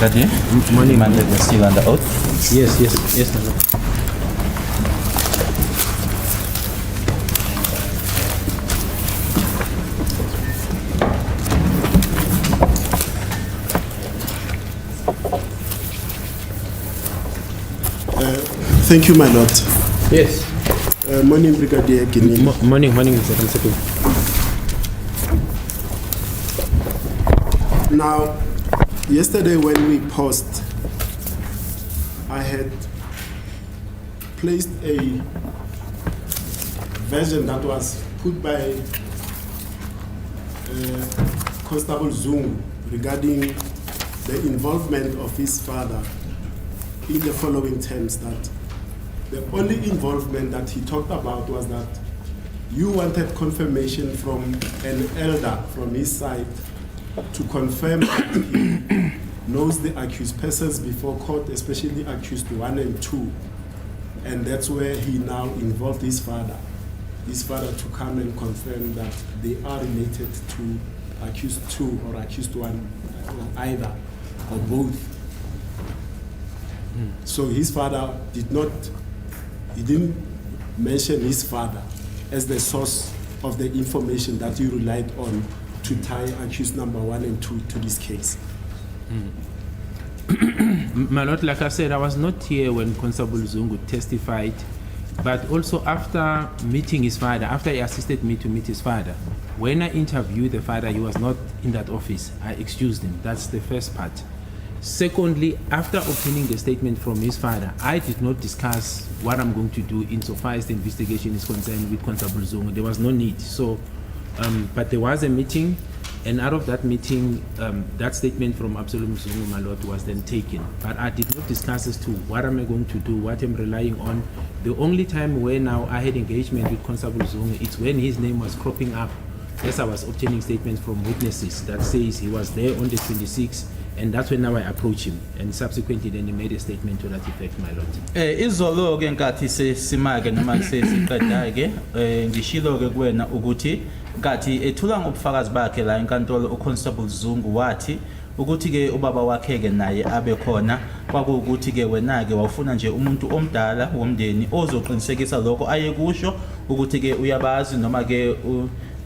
Brigadier. Morning. Man, we're still under oath. Yes, my lord. Thank you, my lord. Yes. Morning, Brigadier Guinea. Morning, Mr. Constable. Now, yesterday when we paused, I had placed a version that was put by Constable Zungu regarding the involvement of his father in the following terms: that the only involvement that he talked about was that you wanted confirmation from an elder from his side to confirm that he knows the accused persons before court, especially accused 1 and 2. And that's where he now involved his father to come and confirm that they are related to accused 2 or accused 1, either or both. So his father didn't mention his father as the source of the information that you relied on to tie accused number 1 and 2 to this case. My lord, like I said, I was not here when Constable Zungu testified, but also after meeting his father, after he assisted me to meet his father, when I interviewed the father, he was not in that office. I excused him. That's the first part. Secondly, after obtaining the statement from his father, I did not discuss what I'm going to do insofar as the investigation is concerned with Constable Zungu. There was no need. So, but there was a meeting, and out of that meeting, that statement from Absolute Zungu, my lord, was then taken. But I did not discuss as to what am I going to do, what I'm relying on. The only time where now I had engagement with Constable Zungu, it's when his name was cropping up as I was obtaining statements from witnesses that says he was there on the 26th. And that's when now I approach him, and subsequently then he made a statement to that effect, my lord. Izolo ke nkathi sesimake noma sesiqeda ke ngishilo ke kuwena ukuthi nkathi ethula ngobufakazi bakhe la enkantolo uConstable Zungu wathi ukuthi ke ubaba wakhe ke naye abe khona, kwakuukuthi ke wena ke wawufuna nje umuntu omdala womndeni ozoqinisekisa lokho aye kusho ukuthi ke uyabazi noma ke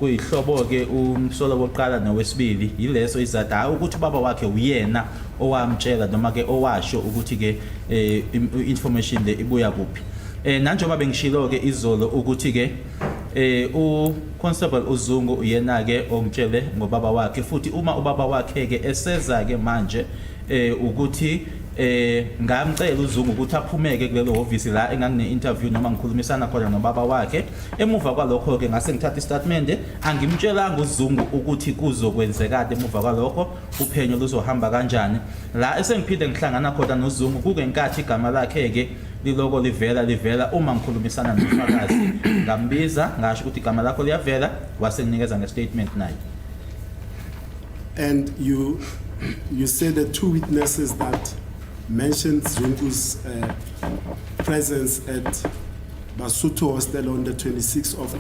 kuyihlobo ke umsolo wokuqala nowesibili yileso izatha ukuthi baba wakhe uyena owamtshela noma ke owasho ukuthi ke information le ibuya kuphi. Nanjoba bengishilo ke izolo ukuthi ke uConstable uZungu uyena ke ongitshele ngobaba wakhe, futhi uma ubaba wakhe ke eseza ke manje ukuthi ngamcela uZungu ukuthi aphumeke kulelo office la engangine interview noma ngikhulumisana khona nobaba wakhe. Emuva kwalokho ke ngase ngithatha istatement, angimtshelanga uZungu ukuthi kuzokwenzekade emuva kwalokho uphenyo luzohamba kanjani. La esengiphinde ngihlangana khona noZungu kuke nkathi igama lakhe ke liloko livela uma ngikhulumisana nomfakazi ngambiza ngasho ukuthi igama lakho liyavela, wasenginikeza ngestatement naye. And you said the 2 witnesses that mentioned Zungu's presence at Basotho Hostel on the 26th of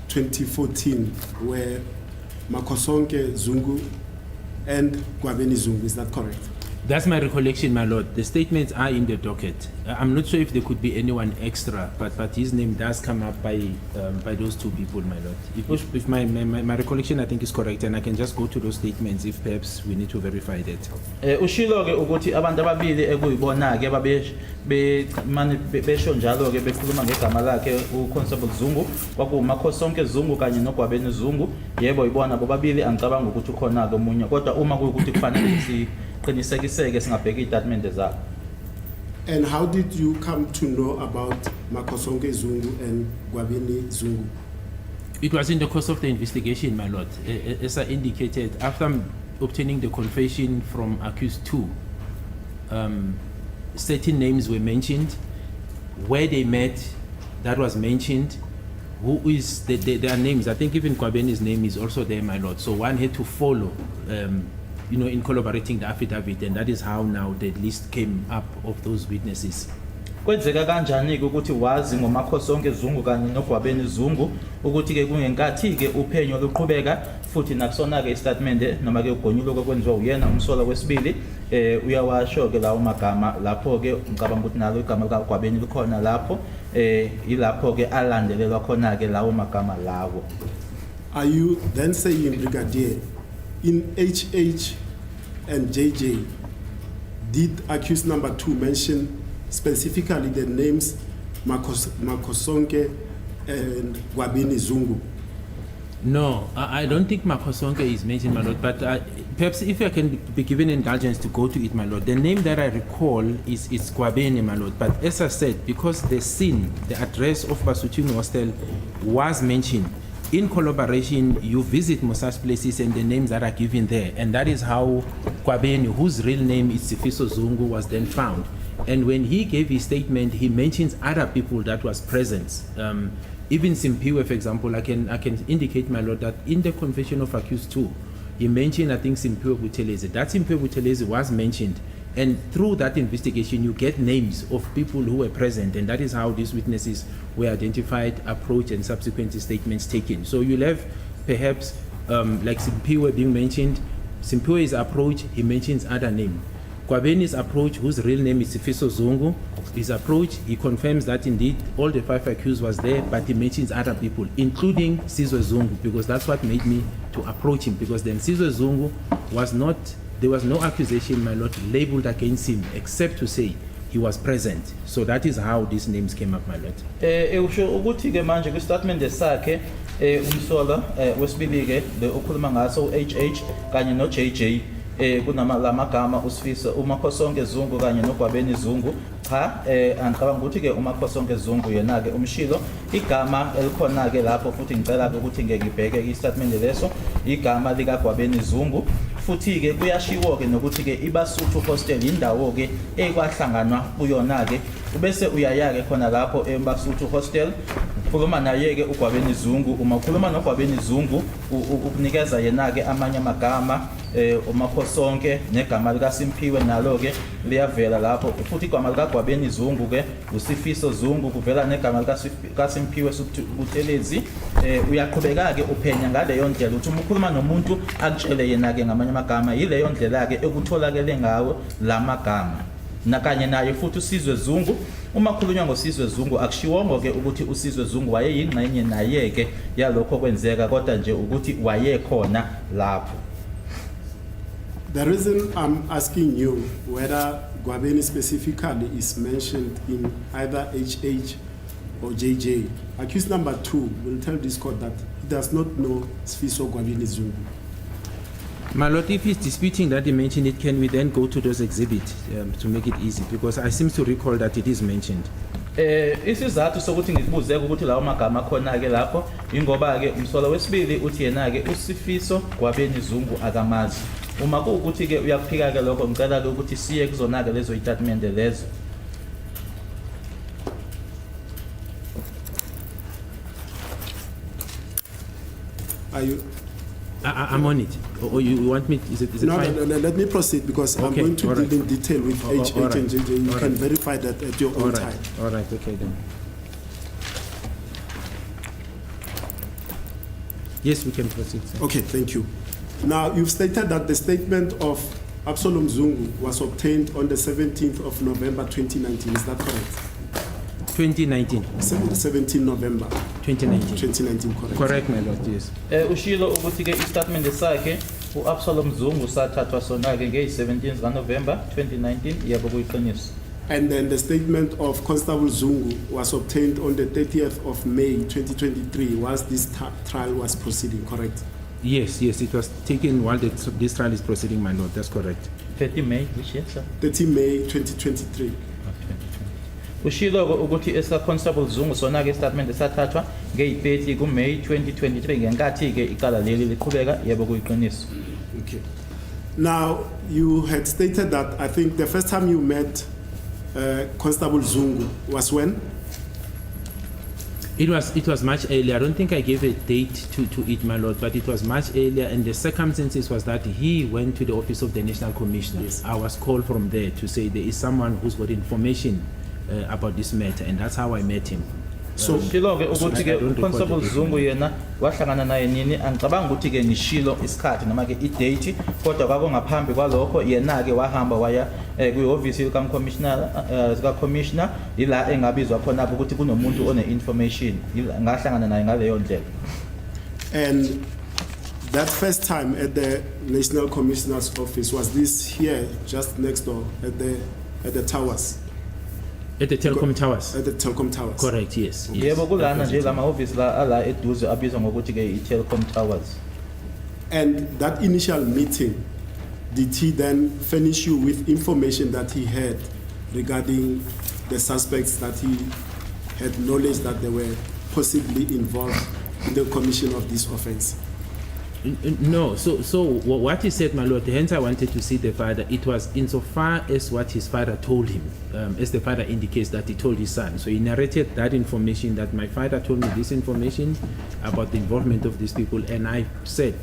10/2014 were Makosonke Zungu and Gwabeni Zungu. Is that correct? That's my recollection, my lord. The statements are in the docket. I'm not sure if there could be anyone extra, but his name does come up by those 2 people, my lord. If my recollection, I think, is correct, and I can just go to those statements if perhaps we need to verify that. Ushilo ke ukuthi abantu ababili ekuyibona ke besho njalo ke bekhuluma ngegama lakhe uConstable Zungu, kwakuMakhosonke Zungu kanye noGwabeni Zungu. Yebo ibona bobabili, angicabanga ukuthi ukhona ke omunye, kodwa uma kuyukuthi kufanele siqinisekiseke singabheka istatement zakhe. And how did you come to know about Makosonke Zungu and Gwabeni Zungu? It was in the course of the investigation, my lord. As I indicated, after obtaining the confession from accused 2, certain names were mentioned, where they met, that was mentioned, who is their names. I think even Gwabeni's name is also there, my lord. So one had to follow, in collaborating the affidavit, and that is how now the list came up of those witnesses. kwenzeka kanjani ke ukuthi wazi ngomakhosonke Zungu kanye noGwabeni Zungu ukuthi ke kungenkathi ke uphenyo luqhubeka futhi nakusona ke istatement noma ke ugonyulo kokwenziwa uyena umsola wesibili uyawasho ke lawo magama lapho ke ngicabanga ukuthi nalo igama likaGwabeni likhona lapho ilapho ke alandelelwa khona ke lawo magama lawo. Are you then saying, Brigadier, in HH and JJ, did accused number 2 mention specifically the names Makosonke and Gwabeni Zungu? No, I don't think Makosonke is mentioned, my lord, but perhaps if I can be given indulgence to go to it, my lord. The name that I recall is Gwabeni, my lord, but as I said, because the scene, the address of Basuchini Hostel was mentioned, in collaboration, you visit most such places and the names that are given there, and that is how Gwabeni, whose real name is Sifiso Zungu, was then found. And when he gave his statement, he mentions other people that was present. Even Simpiwe, for example, I can indicate, my lord, that in the confession of accused 2, he mentioned, I think, Simpiwe Buthelezi. That Simpiwe Buthelezi was mentioned. And through that investigation, you get names of people who were present, and that is how these witnesses were identified, approached, and subsequent statements taken. So you'll have perhaps like Simpiwe being mentioned. Simpiwe is approached, he mentions other name. Gwabeni's approach, whose real name is Sifiso Zungu, his approach, he confirms that indeed all the 5 accused was there, but he mentions other people, including Sizwe Zungu, because that's what made me to approach him, because then Sizwe Zungu was not, there was no accusation, my lord, labeled against him, except to say he was present. So that is how these names came up, my lord. Usho ukuthi ke manje ku statement sakhe umsola wesibili ke le ukhuluma ngaso HH kanye no JJ kunama lamagama uSifisa uMakhosonke Zungu kanye noGwabeni Zungu. Cha angicabanga ukuthi ke uMakhosonke Zungu yena ke umshilo igama elikhona ke lapho futhi ngicela ukuthi ngeke ngibheke istatement leso igama lika Gwabeni Zungu. Futhi ke kuyashiwo ke nokuthi ke iBasuthu hostel indawo ke ekwahlanganwa kuyona ke ubese uyaya ke khona lapho eBasuthu hostel ukhuluma naye ke uGwabeni Zungu. Uma ukhuluma noGwabeni Zungu ukunikeza yena ke amanye amagama uMakhosonke negama lika Simpiwe nalo ke liyavela lapho. Futhi igama lika Gwabeni Zungu ke uSifiso Zungu kuvela negama lika Simpiwe Buthelezi. Uyaqhubeka ke uphenya ngaleyo ndlela uthi ukhuluma nomuntu akutshele yena ke ngamanye amagama yileyo ndlela ke ekutholakele ngawo lamagama nakanye naye futhi uSizwe Zungu. Uma khulunywa ngoSizwe Zungu akushiwongo ke ukuthi uSizwe Zungu wayeyingxenye naye ke yalokho kwenzeka kodwa nje ukuthi wayekhona lapho. The reason I'm asking you whether Gwabeni specifically is mentioned in either HH or JJ, accused number 2 will tell this court that he does not know Sifiso Gwabeni Zungu. My lord, if he's disputing that he mentioned it, can we then go to those exhibits to make it easy? Because I seem to recall that it is mentioned. Isizathu sokuthi ngikubuze ukuthi lawo magama khona ke lapho ingoba ke umsola wesibili uthi yena ke uSifiso Gwabeni Zungu akamazi. Uma kuukuthi ke uyakuphika ke lokho ngicela ke ukuthi siye kuzona ke lezo statement lezo. Are you? I'm on it. Or you want me? Is it No, fine? no, let me proceed because I'm Okay, going to all right. deal in detail with All HH right, and JJ. You all can right. verify that at your All own right. time. All right. Okay then. Yes, we can proceed, sir. Okay, thank you. Now, you've stated that the statement of Absalom Zungu was obtained on the 17th of November 2019. Is that correct? 2019. 17 November 2019. 2019, correct? Correct, my lord. Yes. Ushilo ukuthi ke istatement sakhe uAbsalom Zungu sathathwa sona ke nge-17 November 2019 yabo kuyiqiniso. And then the statement of Constable Zungu was obtained on the 30th of May 2023 whilst this trial was proceeding, correct? Yes, it was taken while this trial is proceeding, my lord. That's correct. 30 May which year sir? 30 May 2023. Ushilo ukuthi esa Constable Zungu sona ke statement esathathwa nge-30 kuMay 2023 ngenkathi ke icala leli liqhubeka yebo kuyiqiniso. Okay. Now, you had stated that I think the first time you met Constable Zungu was when? It was much earlier. I don't think I gave a date to it, my lord, but it was much earlier, and the circumstances was that he went to the office of the National Commissioner. Yes. I was called from there to say there is someone who's got information about this matter, and that's how I met him. So Shilo ke ukuthi ke I don't recall Constable the date. Zungu yena wahlangana naye nini angicabanga ukuthi ke ngishilo isikhathi noma ke idate kodwa kwakungaphambi kwalokho yena ke wahamba waya kwi-office lika commissioner ila engabizwa khona ukuthi kunomuntu one information ngahlangana naye ngaleyo ndlela. and that first time at the National Commissioner's office, was this here just next door at the towers, At the Telecom Towers. at the Telkom Towers? Correct, yes. Yebo kulana nje lama office la ala eduze abizwa ngokuthi ke i-Telkom Towers. And that initial meeting, did he then furnish you with information that he had regarding the suspects that he had knowledge that they were possibly involved in the commission of this offense? No, so what he said, my lord, hence I wanted to see the father. It was insofar as what his father told him, as the father indicates that he told his son. So he narrated that information, that my father told me this information about the involvement of these people, and I said,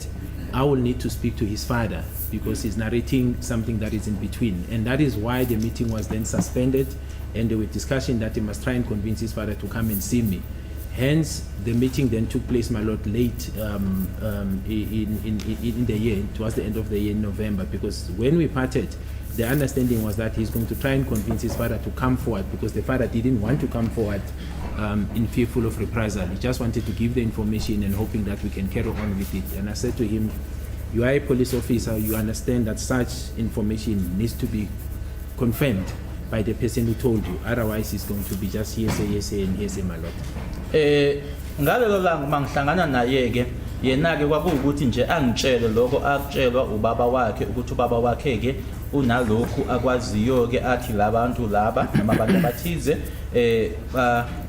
I will need to speak to his father because he's narrating something that is in between. And that is why the meeting was then suspended, and there were discussion that he must try and convince his father to come and see me. Hence, the meeting then took place, my lord, late in the year, towards the end of the year in November, because when we parted, the understanding was that he's going to try and convince his father to come forward, because the father didn't want to come forward in fearful of reprisal. He just wanted to give the information and hoping that we can carry on with it. And I said to him, you are a police officer, you understand that such information needs to be confirmed by the person who told you, otherwise it's going to be just hearsay and hearsay, my lord. Ngalelo langa mangihlangana naye ke yena ke kwakuwukuthi nje angitshele lokho akutshelwa ubaba wakhe ukuthi ubaba wakhe ke unalokhu akwaziyo ke athi labantu laba noma abantu abathize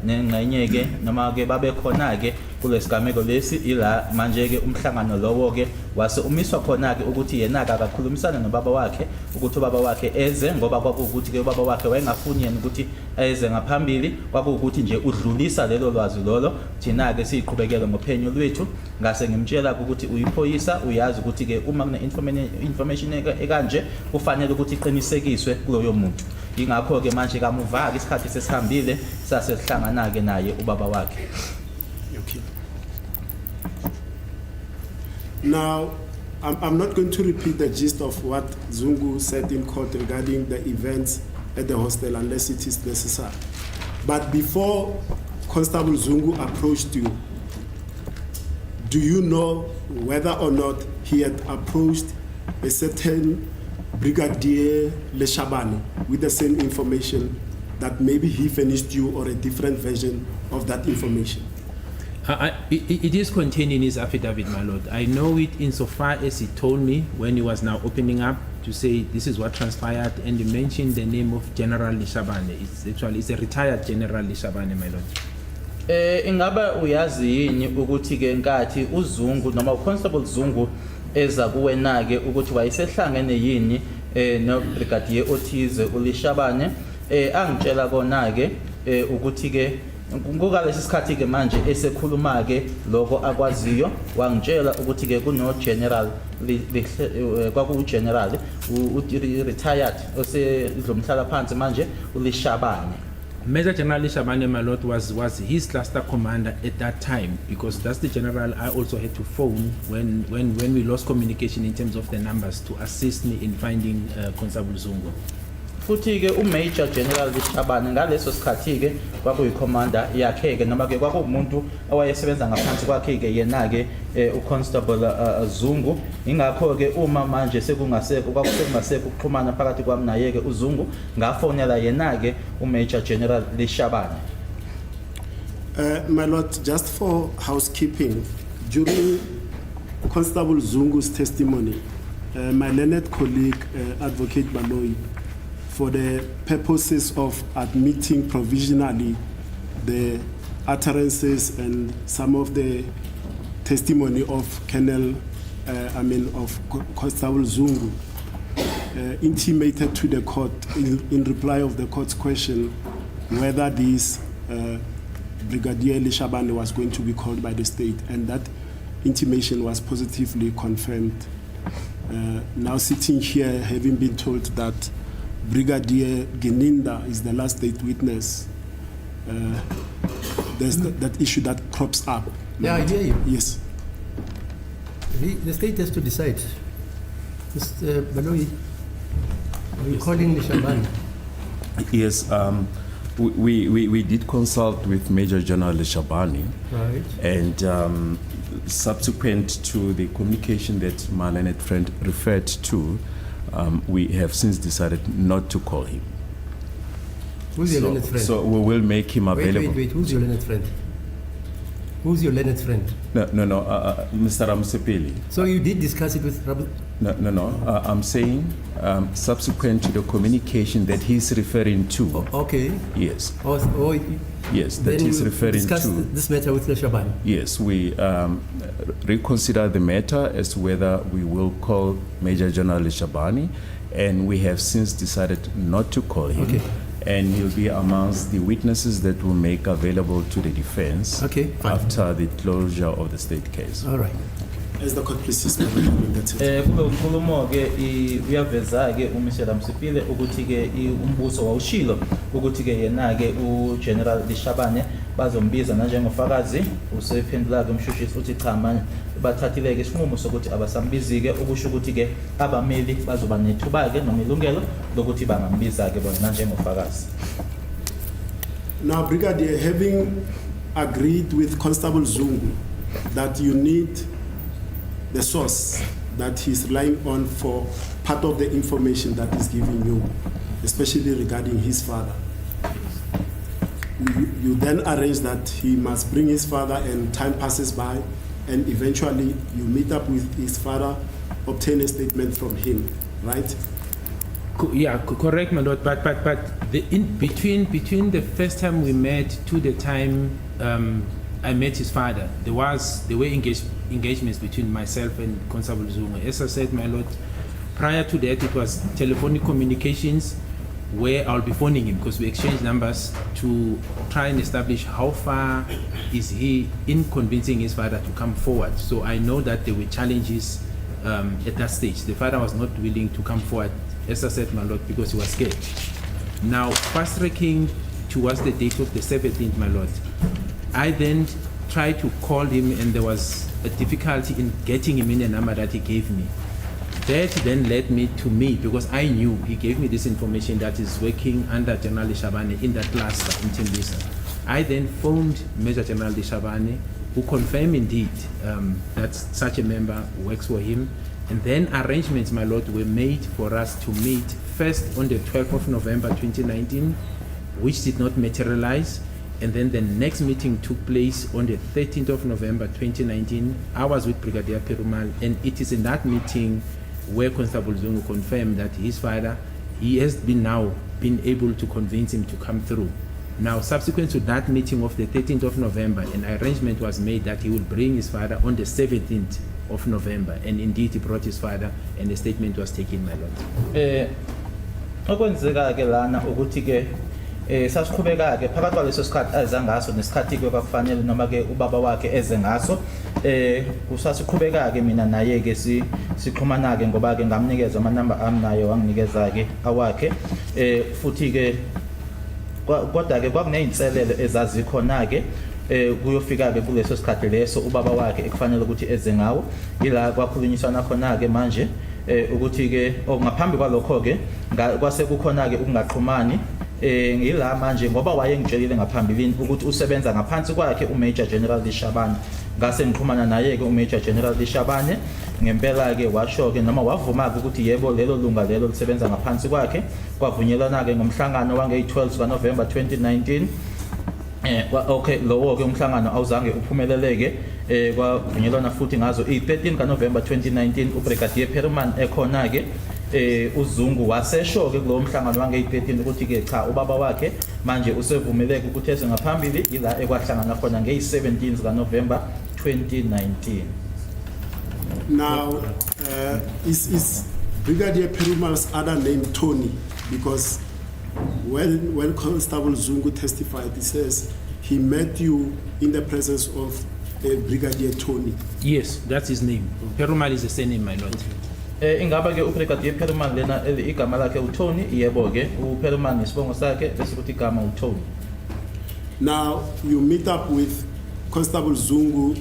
nengxenye ke noma ke babe khona ke kulesigameko lesi ila manje ke umhlangano lowo ke wase umiswa khona ke ukuthi yena akakhulumisana nobaba wakhe ukuthi ubaba wakhe eze ngoba kwakuwukuthi ke ubaba wakhe wayengafuni yena ukuthi eze ngaphambili kwakuwukuthi nje udlulisa lelo lwazi lolo thina ke siqhubekele ngophenyo lwethu ngase ngimtshela ukuthi uyiphoyisa uyazi ukuthi ke uma kune information ekanje kufanele ukuthi iqinisekiswe kuloyo muntu ingakho ke manje kamuva ke isikhathi sesihambile sasesihlangana ke naye ubaba wakhe. Okay. Now, I'm not going to repeat the gist of what Zungu said in court regarding the events at the hostel unless it is necessary. But before Constable Zungu approached you, do you know whether or not he had approached a certain Brigadier Leshabane with the same information that maybe he furnished you or a different version of that information? It is contained in his affidavit, my lord. I know it insofar as he told me when he was now opening up to say this is what transpired, and he mentioned the name of General Lishabane. It's a retired General Lishabane, my lord. Ingaba uyazi yini ukuthi ke nkathi uZungu noma uConstable Zungu eza kuwena ke ukuthi wayesehlangene yini no Brigadier othize uLishabane angitshela kona ke ukuthi ke ngokalesi sikhathi ke manje esekhuluma ke lokho akwaziyo wangitshela ukuthi ke kuno general kwaku general retired osedlomhlala phansi manje uLishabane. Major General Lishabane, my lord, was his cluster commander at that time, because that's the general I also had to phone when we lost communication in terms of the numbers to assist me in finding Constable Zungu. Futhi ke uMajor General Lishabane ngaleso sikhathi ke kwakuyikommander yakhe ke noma ke kwakuumuntu owayesebenza ngaphansi kwakhe ke yena ke uConstable Zungu. Ingakho ke uma manje sekungaseko kwakusengasekho ukuxhumana phakathi kwami naye ke uZungu ngafonela yena ke uMajor General Lishabane. My lord, just for housekeeping, during Constable Zungu's testimony, my learned colleague, Advocate Baloyi, for the purposes of admitting provisionally the utterances and some of the testimony of Constable Zungu, intimated to the court in reply of the court's question whether this Brigadier Lishabane was going to be called by the state, and that intimation was positively confirmed. Now sitting here, having been told that Brigadier Geninda is the last state witness, there's that issue that crops up. Yeah, I hear you. Yes. The state has to decide. Mr. Baloyi, are you calling Lishabani? Yes, we did consult with Major General Shabani, Right. and subsequent to the communication that my learned friend referred to, we have since decided not to call him. Who's your learned friend? So we will make him available. Wait. Who's your learned friend? Who's your learned friend? No, Mr. Ramsepeli. So you did discuss it with Rabu? No. I'm saying subsequent to the communication that he's referring to. Okay. Yes. Yes, that then he's you referring discussed to. this matter with Lishabani? Yes, we reconsider the matter as to whether we will call Major General Shabani, and we have since decided not to call him. Okay. And he'll be amongst the witnesses that will make available to the defense Okay, fine. after the closure of the state case. All right. As the court pleases, that's it. kule nkulumo ke uyaveza ke uMr Msipile ukuthi ke umbuso wawushilo ukuthi ke yena ke uGeneral Lishabane bazombiza njengofakazi usephendula ke umshushisi uthi cha manje bathathile ke isinqumo sokuthi abasambizi ke ukusho ukuthi ke abameli bazoba nethuba ke noma ilungelo lokuthi bangambiza ke bona njengofakazi. Now, Brigadier, having agreed with Constable Zungu that you need the source that he's relying on for part of the information that he's giving you, especially regarding his father, you then arrange that he must bring his father, and time passes by, and eventually you meet up with his father, obtain a statement from him, right? Correct, my lord. But the between the first time we met to the time I met his father, there were engagements between myself and Constable Zungu. As I said, my lord, prior to that it was telephonic communications where I'll be phoning him because we exchanged numbers to try and establish how far is he in convincing his father to come forward. So I know that there were challenges at that stage. The father was not willing to come forward, as I said, my lord, because he was scared. Now, fast-tracking towards the date of the 17th, my lord, I then tried to call him, and there was a difficulty in getting him in the number that he gave me. That then led me to me, because I knew he gave me this information that is working under General Lishabane in that cluster in Tembisa. I then phoned Major General Lishabane, who confirmed indeed that such a member works for him. And then arrangements, my lord, were made for us to meet first on the 12th of November 2019, which did not materialize. And then the next meeting took place on the 13th of November 2019. I was with Brigadier Perumal, and it is in that meeting where Constable Zungu confirmed that his father, he has been able to convince him to come through. Now, subsequent to that meeting of the 13th of November, an arrangement was made that he will bring his father on the 17th of November, and indeed he brought his father, and the statement was taken, my lord. Okwenzeka ke lana ukuthi ke sasiqhubeka ke phakathi kwaleso sikhathi eza ngaso nesikhathi ke kwakufanele noma ke ubaba wakhe eze ngaso kusasiqhubeka ke mina naye ke sixhumana ke ngoba ke ngamnikeza amanamba ami naye wanginikeza ke awakhe futhi ke kodwa ke kwakuneyinselelo ezazikhona ke kuyofika ke kuleso sikhathi leso ubaba wakhe ekufanele ukuthi eze ngawo ila kwakhulunyiswana khona ke manje ukuthi ke ngaphambi kwalokho ke kwase kukhona ke ukungaqhumani ngila manje ngoba wayengitshelile ngaphambilini ukuthi usebenza ngaphansi kwakhe uMajor General Lishabane ngase ngiqhumana naye ke uMajor General Lishabane ngempela ke washo ke noma wavuma ukuthi yebo lelo lunga lelo lisebenza ngaphansi kwakhe kwavunyelwana ke ngomhlangano wange-12 kaNovember 2019 okay lowo ke umhlangano awuzange uphumeleleke kwavunyelwana futhi ngazo i-13 kaNovember 2019 uBrigadier Perumal ekhona ke uZungu wasesho ke kulowo mhlangano wange-13 ukuthi ke cha ubaba wakhe manje usevumeleke ukuthi eze ngaphambili ila ekwahlangana khona ngeyi-17 kaNovember 2019. Now, is Brigadier Perumal's other name Tony? Because when Constable Zungu testified, he says he met you in the presence of Brigadier Tony. Yes, that's his name. Perumal is the surname, my lord. Ingaba ke uBrigadier Peruman lena igama lakhe uTony, yebo ke uPeruman isibongo sakhe bese kuthi igama uTony. Now, you meet up with Constable Zungu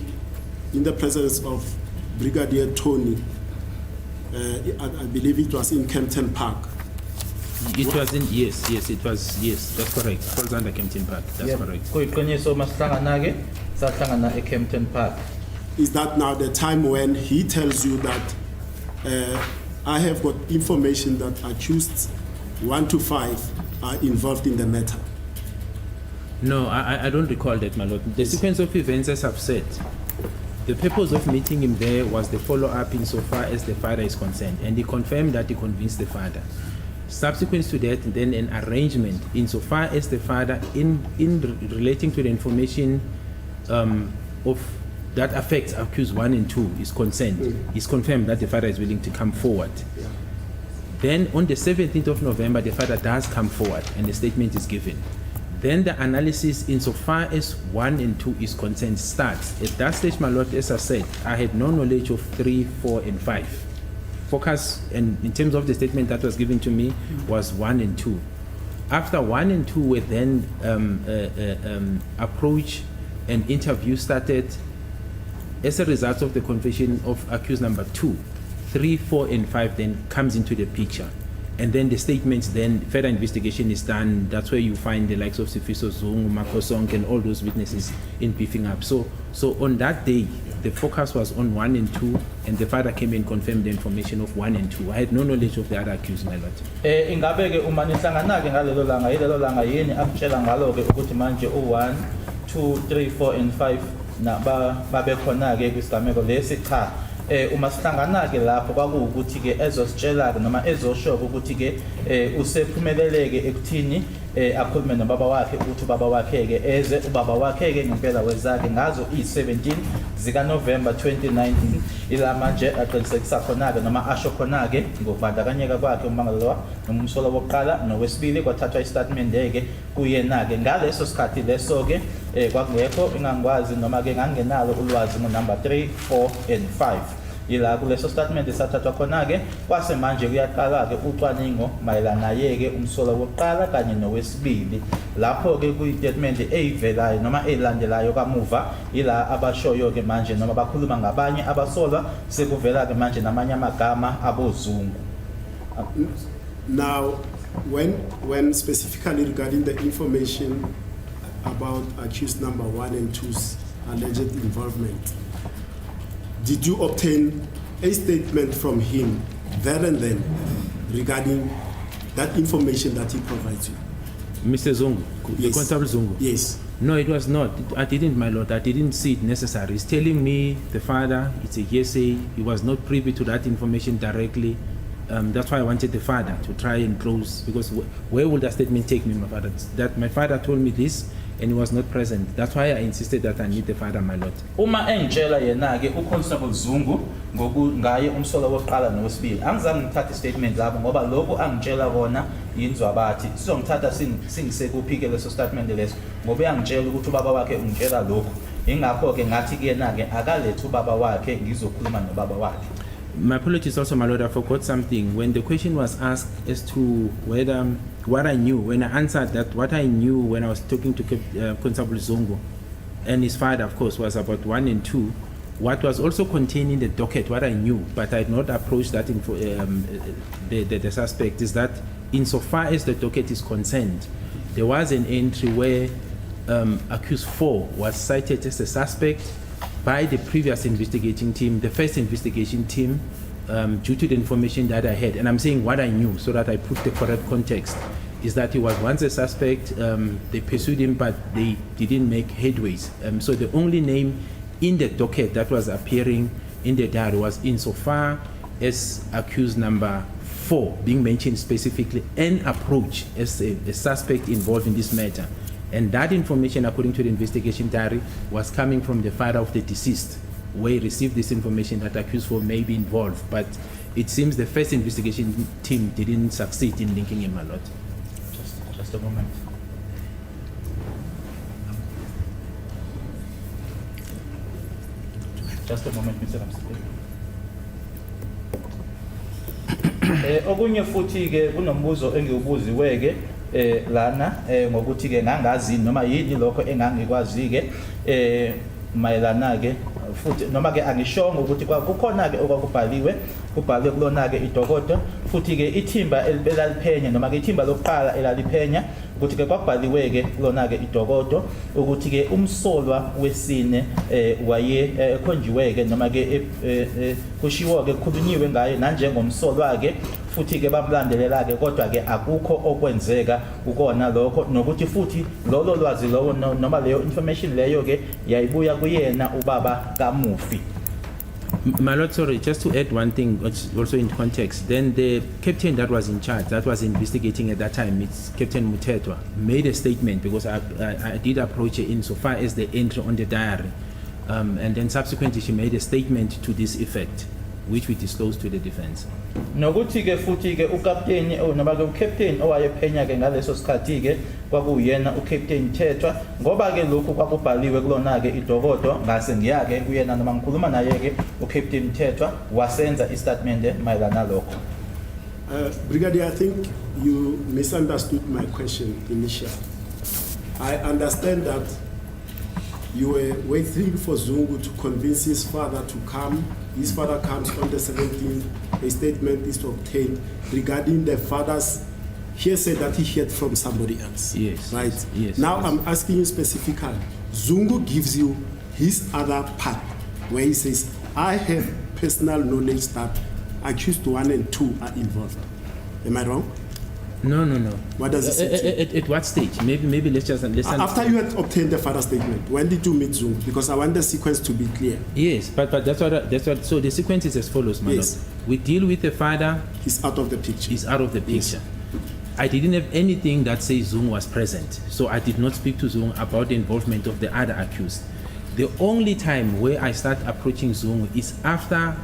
in the presence of Brigadier Tony. I believe it was in Kempton Park. It was in, yes, it was, yes, that's correct. It falls under Kempton Park, that's correct. Kuyiqiniso masihlangana ke sahlangana eKempton Park. Is that now the time when he tells you that I have got information that accused 1 to 5 are involved in the matter? No, I don't recall that, my lord. The sequence of events, as I've said, the purpose of meeting him there was the follow-up insofar as the father is concerned, and he confirmed that he convinced the father. Subsequent to that, then an arrangement insofar as the father, in relating to the information of that affects accused 1 and 2 is concerned, is confirmed that the father is willing to come forward. Yeah. Then on the 17th of November, the father does come forward and the statement is given. Then the analysis insofar as 1 and 2 is concerned starts. At that stage, my lord, as I said, I had no knowledge of 3, 4, and 5. Focus, and in terms of the statement that was given to me, was 1 and 2. After 1 and 2 were then approached, an interview started. As a result of the confession of accused number 2, 3, 4, and 5 then comes into the picture. And then the statements, then further investigation is done. That's where you find the likes of Sifiso Zungu, Makosong, and all those witnesses in beefing up. So on that day, the focus was on 1 and 2, and the father came and confirmed the information of 1 and 2. I had no knowledge of the other accused, my lord. Ingabe ke uma nihlangana ke ngalelo langa yilelo langa yini akutshela ngalo ke ukuthi manje u1, 2, 3, 4 and 5 na babe khona ke kwisigameko lesi cha. Uma sihlangana ke lapho kwakuwukuthi ke ezositshela noma ezosho ukuthi ke usephumeleleke ekuthini akhulume nobaba wakhe ukuthi ubaba wakhe ke eze ubaba wakhe ke ngempela wezakhe ngazo i17 zika November 2019 ila manje aqinisekisa khona ke noma asho khona ke ngokubandakanyeka kwakhe ummangalelwa noma umsolo wokuqala nowesibili kwathathwa istatement ke kuyena ke ngaleso sikhathi leso ke kwakungekho ingangwazi noma ke ngangenalo ulwazi ngo number 3, 4 and 5. Ila kuleso statement esathathwa khona ke kwase manje kuyaqala ke ucwaningo mayelana yeke umsolo wokuqala kanye nowesibili. Lapho ke kuyistatement eyivelayo noma elandelayo kamuva ila abashoyo ke manje noma bakhuluma ngabanye abasolwa sekuvela ke manje namanye amagama abozungu. Now, when specifically regarding the information about accused number 1 and 2's alleged involvement, did you obtain a statement from him there and then regarding that information that he provides you? Mr. Zungu, Yes. Constable Zungu? Yes. No, it was not. I didn't, my lord. I didn't see it necessary. He's telling me, the father, it's a hearsay. He was not privy to that information directly. That's why I wanted the father to try and close, because where will that statement take me, my father? That my father told me this, and he was not present. That's why I insisted that I need the father, my lord. Uma engitshela yena ke uConstable Zungu ngaye umsolo wokuqala nowesibili angizange ngithathe statement labo ngoba lokho angitshela kona yinzwa bathi sizongithatha singisekuphi ke leso statement leso ngoba uyangitshela ukuthi ubaba wakhe ungitshela lokho ingakho ke ngathi kuyena ke akalethe ubaba wakhe ngizokhuluma nobaba wakhe. My apologies also, my lord, I forgot something. When the question was asked as to whether what I knew, when I answered that what I knew when I was talking to Constable Zungu and his father, of course, was about 1 and 2. What was also contained in the docket, what I knew, but I had not approached that the suspect, is that insofar as the docket is concerned, there was an entry where accused 4 was cited as a suspect by the previous investigating team, the first investigation team, due to the information that I had. And I'm saying what I knew so that I put the correct context, is that he was once a suspect. They pursued him, but they didn't make headways. So the only name in the docket that was appearing in the diary was insofar as accused number 4 being mentioned specifically and approached as a suspect involved in this matter. And that information, according to the investigation diary, was coming from the father of the deceased, where he received this information that accused 4 may be involved. But it seems the first investigation team didn't succeed in linking him a lot. Just a moment. Just a moment, Mr. Amsterdam. Okunye futhi ke kunombuzo engiwubuziwe ke lana ngokuthi ke ngangazi noma yini lokho engangikwazi ke mayelana ke futhi noma ke angishongo ukuthi kukhona ke okwakubhaliwe kubhalwe kulona ke idokodo futhi ke ithimba elibelaliphenya noma ke ithimba lokuqala elaliphenya ukuthi ke kwabhaliwe ke kulona ke idokodo ukuthi ke umsolwa wesine waye ekhonjiwe ke noma ke kushiwo ke kukhulunyiwe ngaye nanjengomsolwa ke futhi ke bamlandelela ke kodwa ke akukho okwenzeka ukona lokho nokuthi futhi lolo lwazi lowo noma leyo information leyo ke yayibuya kuyena ubaba kamufi. My Lord, sorry, just to add one thing, also in context, then the captain that was in charge, that was investigating at that time, it's Captain Mutetwa, made a statement because I did approach her insofar as the entry on the diary. And then subsequently she made a statement to this effect, which we disclosed to the defense. Nokuthi ke futhi ke uCaptain noma ke uCaptain owayephenya ke ngaleso sikhathi ke kwakuyena uCaptain Thethwa ngoba ke lokhu kwakubhaliwe kulona ke idokodo ngase ngiyake kuyena noma ngikhuluma naye ke uCaptain Thethwa wasenza istatement mayelana lokho. Brigadier, I think you misunderstood my question initially. I understand that you were waiting for Zungu to convince his father to come. His father comes on the 17th. A statement is obtained regarding the father's hearsay that he heard from somebody else. Yes. Right? Yes. Now Yes. I'm asking you specifically. Zungu gives you his other part where he says, I have personal knowledge that accused 1 and 2 are involved. Am I wrong? No. What does it say? At what stage? Maybe let's After you had obtained the father's statement, when did you meet Zungu? Because I want the sequence to be clear. Yes, but that's what. So the sequence is as follows, my Yes. Lord. We deal with the father. He's out of the picture. He's out of the Yes. picture. I didn't have anything that says Zungu was present, so I did not speak to Zungu about the involvement of the other accused. The only time where I start approaching Zungu is after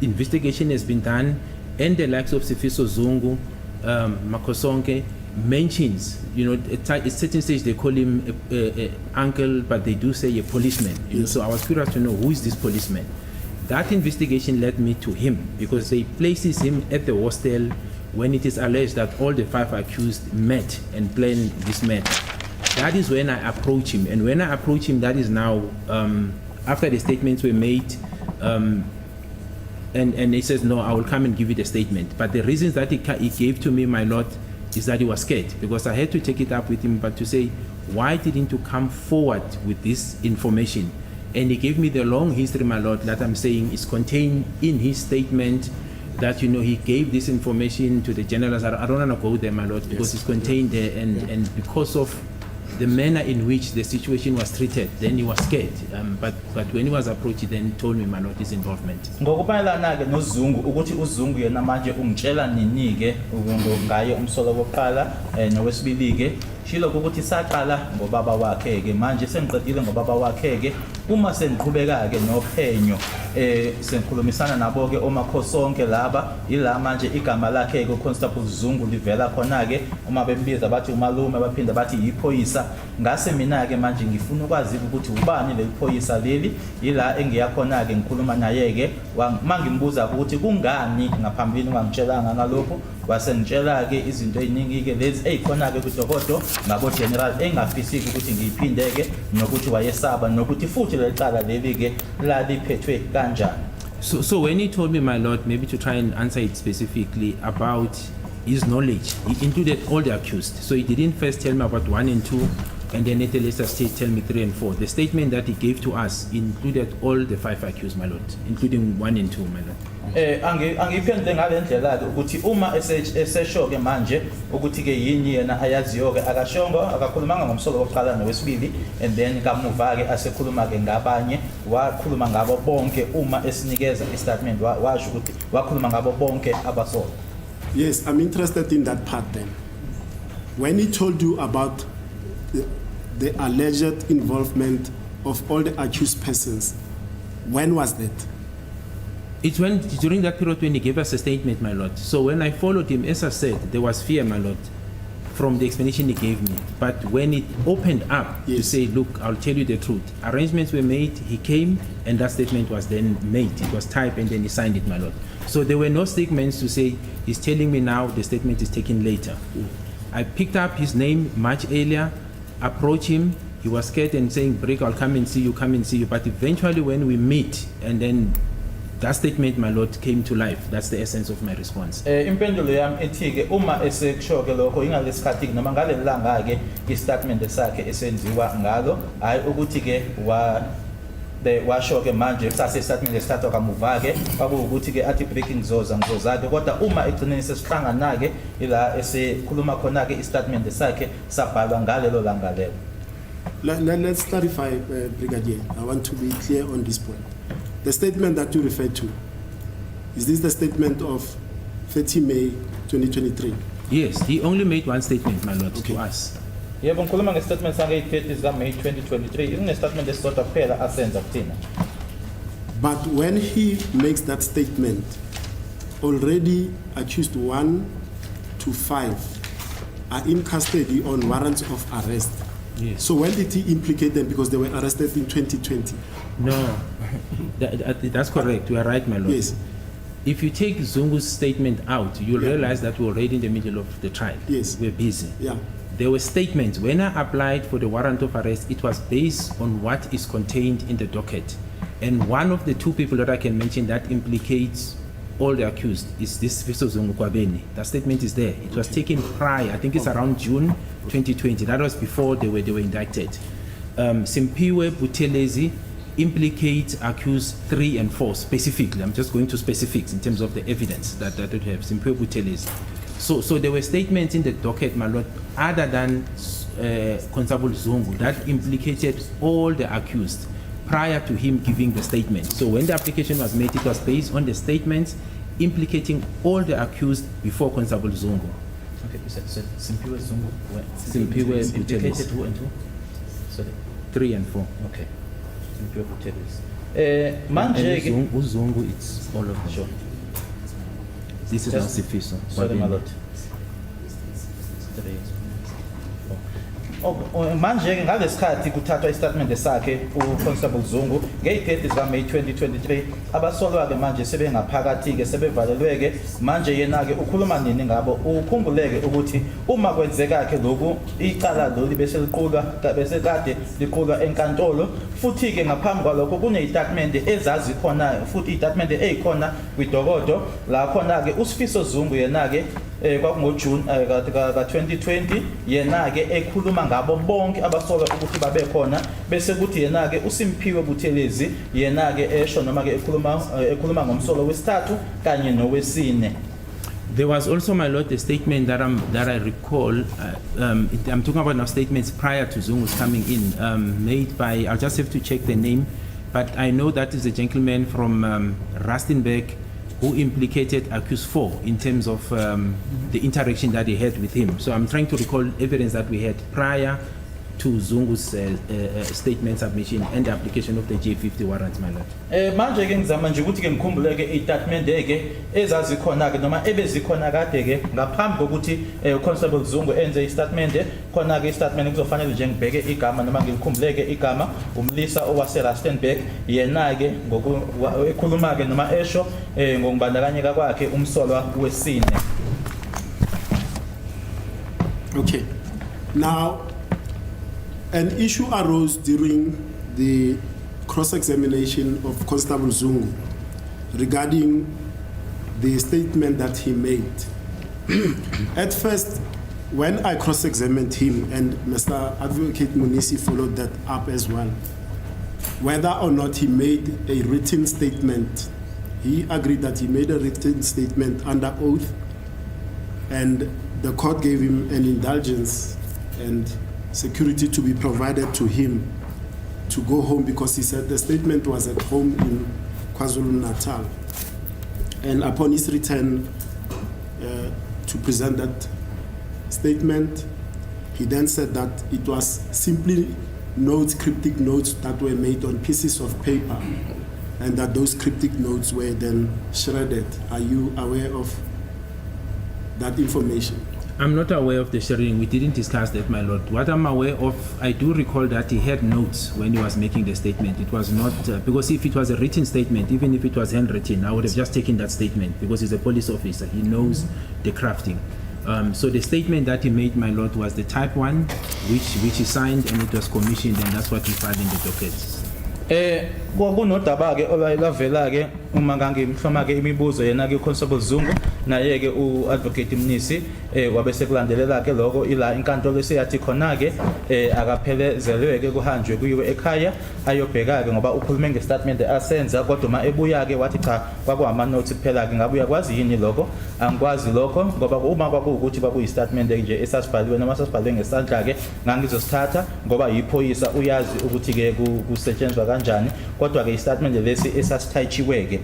investigation has been done and the likes of Sifiso Zungu, Makosonke mentions, at a certain stage they call him a uncle, but they do say a policeman. So I was curious to know who is this policeman. That investigation led me to him because they places him at the hostel when it is alleged that all the 5 accused met and planned this matter. That is when I approach him, and when I approach him, that is now after the statements were made. And he says, no, I will come and give you the statement. But the reasons that he gave to me, my Lord, is that he was scared because I had to take it up with him, but to say, why didn't you come forward with this information? And he gave me the long history, my Lord, that I'm saying is contained in his statement that, he gave this information to the generals. I don't want to go there, my Lord, because it's contained there. And because of the manner in which the situation was treated, then he was scared. But when he was approached, then he told me, my Lord, his involvement. Ngokumayelana ke noZungu ukuthi uZungu yena manje ungitshela nini ke ngaye umsolo wokuqala nowesibili ke shilo ukuthi saqala ngobaba wakhe ke manje sengiqedile ngobaba wakhe ke uma seniqhubeka ke nophenyo sengikhulumisana nabo ke omakhosonke laba ila manje igama lakhe ke Constable Zungu livela khona ke uma bembiza bathi umalume baphinda bathi yiphoyisa ngase mina ke manje ngifuna ukwazi ukuthi ubani leliphoyisa leli ila engiyakhona ke ngikhuluma naye ke mangimbuza ukuthi kungani ngaphambili ungangitshelanga ngalokho wasengitshela ke izinto eziningi ke lezi ezikhona ke kudokodo ngabo general engafisiki ukuthi ngiyiphinde ke nokuthi wayesaba nokuthi futhi lecala leli ke laliphethwe kanjani. So when he told me, my Lord, maybe to try and answer it specifically about his knowledge, he included all the accused. So he didn't first tell me about 1 and 2, and then at a later stage tell me 3 and 4. The statement that he gave to us included all the 5 accused, my Lord, including 1 and 2, my Lord. Angiphendle ngalendlela ke ukuthi uma esesho ke manje ukuthi ke yini yena ayaziyo ke akashongo akakhulumanga ngomsolo wokuqala nowesibili and then kamuva ke asekhuluma ke ngabanye wakhuluma ngabo bonke uma esinikeza istatement washo ukuthi wakhuluma ngabo bonke abasolo. Yes, I'm interested in that part then. When he told you about the alleged involvement of all the accused persons, when was that? It's during that period when he gave us a statement, my Lord. So when I followed him, as I said, there was fear, my Lord. from the explanation he gave me. But when it opened up to Yes. say, look, I'll tell you the truth, arrangements were made, he came, and that statement was then made. It was typed, and then he signed it, my lord. So there were no statements to say, he's telling me now, the statement is taken later. I picked up his name much earlier, approached him, he was scared and saying, Break, I'll come and see you, come and see you. But eventually when we meet, and then that statement, my lord, came to life. That's the essence of my response. Impendulo yami ethi ke uma esekusho ke lokho ingalesikhathi noma ngaleli langa ke istatement sakhe esenziwa ngalo hayi ukuthi ke washo ke manje kusase statement esithathwa kamuva ke kwakuwukuthi ke athi breaking zoza ngizozake kodwa uma egcineni sesihlangana ke ila esekhuluma khona ke istatement sakhe sabhalwa ngalelo langa lelo. Let's clarify, Brigadier. I want to be clear on this point. The statement that you referred to, is this the statement of 30 May 2023? Yes, he only made one statement, my lord, to us. Yebo ngikhuluma ngestatement sange 30 zika May 2023 ingestatement esisodwa kuphela asenza kuthina. But when he makes that statement, already accused 1 to 5 are in custody on warrants of arrest. Yes. So when did he implicate them? Because they were arrested in 2020. No, that's correct. You are right, my lord. Yes. If you take Zungu's statement out, you'll realize that we're already in the middle of the trial. Yes. We're busy. Yeah. There were statements. When I applied for the warrant of arrest, it was based on what is contained in the docket. And one of the two people that I can mention that implicates all the accused is this Senzo Meyiwa. That statement is there. It was taken prior, I think it's around June 2020. That was before they were indicted. Simpiwe Buthelezi implicates accused 3 and 4 specifically. I'm just going to specifics in terms of the evidence that we have. Simpiwe Buthelezi. So there were statements in the docket, my lord, other than Constable Zungu that implicated all the accused prior to him giving the statement. So when the application was made, it was based on the statements implicating all the accused before Constable Zungu. Okay, you said Simpiwe Zungu. Simpiwe implicated Buthelezi. who and who? Sorry. 3 and 4. Okay. Simpiwe Buthelezi. Manje ke Uzungu, it's all of them. sure. This is Just- not sufficient. Sorry, my lord. Manje ke ngalesikhathi kuthathwa istatement sakhe uConstable Zungu ngey'date zika May 2023 abasolwa ke manje sebengaphakathi ke sebevalelwe ke manje yena ke ukhuluma nini ngabo ukhumbuleke ukuthi uma kwenzeka ke lokhu icala lolu bese liqulwa bese kade liqulwa enkantolo futhi ke ngaphambi kwalokho kuney'statement ezazi khona futhi iy'statement ezikhona kwidokodo la khona ke uSifiso Zungu yena ke kwakungoJune ka 2020 yena ke ekhuluma ngabo bonke abasolwa ukuthi babe khona bese kuthi yena ke uSimpiwe Buthelezi yena ke esho noma ke ekhuluma ngomsolo wesithathu kanye nowesine. There was also, my lord, a statement that I recall. I'm talking about now statements prior to Zungu's coming in, made by. I'll just have to check the name, but I know that is a gentleman from Rustenburg who implicated accused 4 in terms of the interaction that he had with him. So I'm trying to recall evidence that we had prior to Zungu's statement submission and the application of the J50 warrants, my lord. Manje ke ngizama nje ukuthi ke ngikhumbuleke istatement ke ezazikhona ke noma ebezikhona kade ke ngaphambi kokuthi uConstable Zungu enze istatement khona ke istatement kuzofanele nje ngibheke igama noma ngikhumbuleke igama umlisa owase Rustenburg yena ke ekhuluma ke noma esho ngokubandakanyeka kwakhe umsolwa wesine. Okay. Now, an issue arose during the cross-examination of Constable Zungu regarding the statement that he made. At first, when I cross-examined him, and Mr. Advocate Munisi followed that up as well, whether or not he made a written statement, he agreed that he made a written statement under oath, and the court gave him an indulgence and security to be provided to him to go home because he said the statement was at home in KwaZulu-Natal. And upon his return to present that statement, he then said that it was simply notes, cryptic notes that were made on pieces of paper, and that those cryptic notes were then shredded. Are you aware of that information? I'm not aware of the sharing. We didn't discuss that, my lord. What I'm aware of, I do recall that he had notes when he was making the statement. It was not, because if it was a written statement, even if it was handwritten, I would have just taken that statement because he's a police officer. He knows the crafting. So the statement that he made, my lord, was the type 1, which he signed, and it was commissioned, and that's what we filed in the dockets. Kwakunodaba ke olayivela ke uma ngangimhloma ke imibuzo yena ke Constable Zungu naye ke uadvocate Mnisi wabese kulandelela ke lokho ila inkantolo esiyathi khona ke akaphelezelwe ke kuhanjwe kuyiwe ekhaya ayobheka ke ngoba ukhulume ngestatement asenza kodwa uma ebuya ke wathi cha kwakuhama notes kuphela ke ngabuya kwazi yini lokho angikwazi lokho ngoba uma kwakuukuthi kwakuyistatement nje esasibhaliwe noma sasibhalwe ngesandla ke ngangizosithatha ngoba yiphoyisa uyazi ukuthi ke kusetshenzwa kanjani kodwa ke istatement lesi esasithayichiwe ke.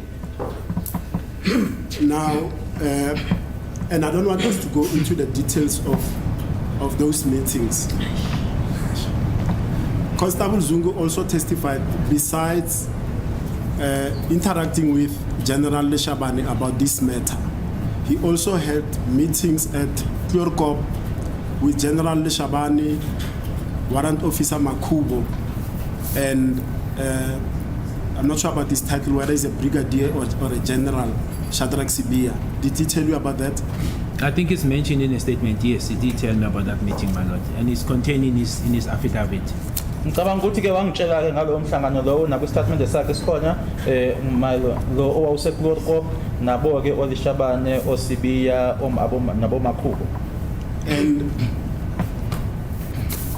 Now, and I don't want us to go into the details of those meetings. Constable Zungu also testified, besides interacting with General Leshabane about this matter, he also had meetings at Klorkop with General Leshabane, Warrant Officer Makubo, and I'm not sure about this title, whether it's a brigadier or a general, Shadrach Sibia. Did he tell you about that? I think it's mentioned in a statement. Yes, he did tell me about that meeting, my lord, and it's contained in his affidavit. Ngicabanga ukuthi ke wangitshela ke ngalo mhlangano lowo nakustatement sakhe sikhona lo owawuseklorko nabo ke olishabane osibiya nabo makhubo. And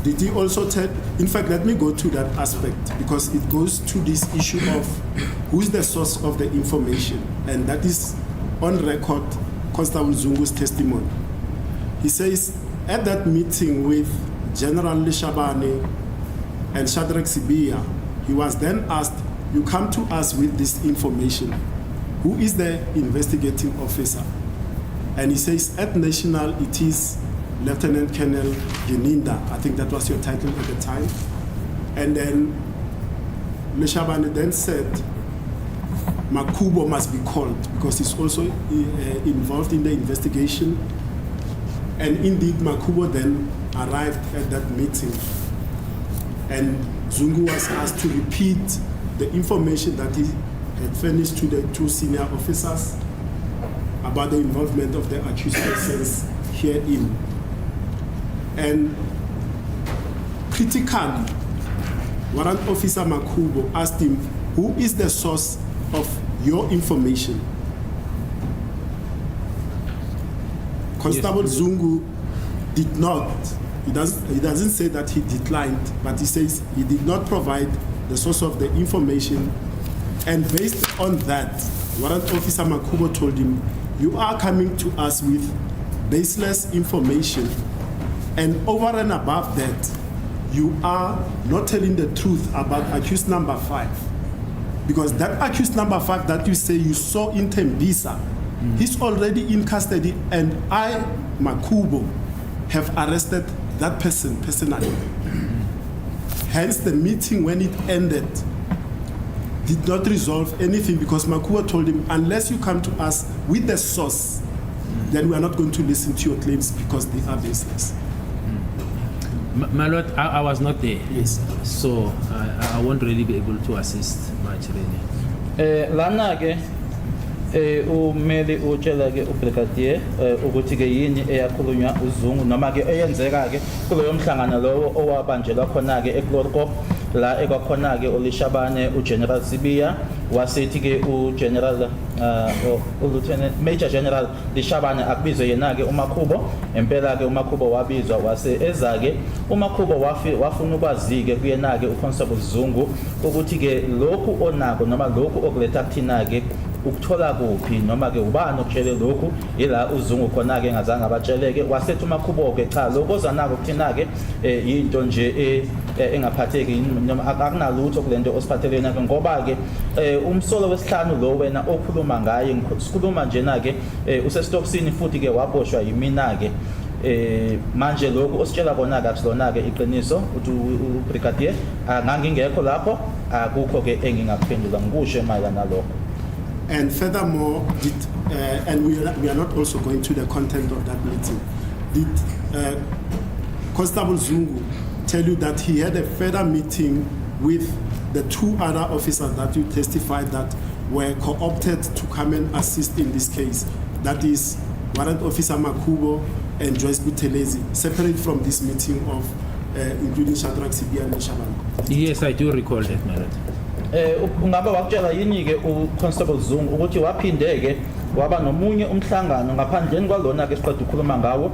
did he also tell, in fact, let me go to that aspect because it goes to this issue of who's the source of the information, and that is on record Constable Zungu's testimony. He says at that meeting with General Leshabane and Shadrach Sibia, he was then asked, you come to us with this information. Who is the investigating officer? And he says at National it is Lieutenant Colonel Geninda, I think that was your title at the time. And then Leshabane then said, Makubo must be called because he's also involved in the investigation. And indeed, Makubo then arrived at that meeting. And Zungu was asked to repeat the information that he had furnished to the two senior officers about the involvement of the accused persons herein. And critically, Warrant Officer Makubo asked him, who is the source of your information? Constable Yes. Zungu did not, he doesn't say that he declined, but he says he did not provide the source of the information. And based on that, Warrant Officer Makubo told him, you are coming to us with baseless information. And over and above that, you are not telling the truth about accused number 5. Because that accused number 5 that you say you saw in Tembisa, he's already in custody, and I, Makubo, have arrested that person personally. Hence, the meeting, when it ended, did not resolve anything because Makubo told him, unless you come to us with the source, then we are not going to listen to your claims because they are baseless. My lord, I was not there. Yes. So I won't really be able to assist much, really. Lana ke umeli utshela ke ubrigadier ukuthi ke yini eyakhulunywa uZungu noma ke eyenzeka ke kuloyo mhlangano lowo owabanjelwa khona ke eKlorkop la ekwakhona ke uLeshabane uGeneral Sibiya wasithi ke uGeneral uLieutenant Major General Leshabane akubizwe yena ke uMakhubo empela ke uMakhubo wabizwa wase eza ke uMakhubo wafuna ukwazi ke kuyena ke uConstable Zungu ukuthi ke lokhu onako noma lokhu okuletha kuthina ke ukuthola kuphi noma ke ubani okutshele lokhu ila uZungu khona ke ngazange abatsheleke wasethi uMakhubo ke cha lokho ozanako kuthina ke into nje engaphatheki noma akunalutho kulento osiphathelene ke ngoba ke umsolo wesihlanu lo wena okhuluma ngaye sikhuluma nje na ke usestopsini futhi ke waboshwa yimina ke manje lokho ositshela kona ke asilona ke iqiniso uthi ubrigadier ngangingekho lapho akukho ke engingaphendula ngikusho mayelana nalokho. And furthermore, and we are not also going to the content of that meeting. did Constable Zungu tell you that he had a further meeting with the two other officers that you testified that were co-opted to come and assist in this case? That is Warrant Officer Makubo and Joyce Buthelezi, separate from this meeting of including Shadrach Sibiya and Shabani? Yes, I do recall that, my lord. Ungabe wakutshela yini ke uConstable Zungu ukuthi waphinde ke waba nomunye umhlangano ngaphandleni kwalona ke siqeda ukukhuluma ngawo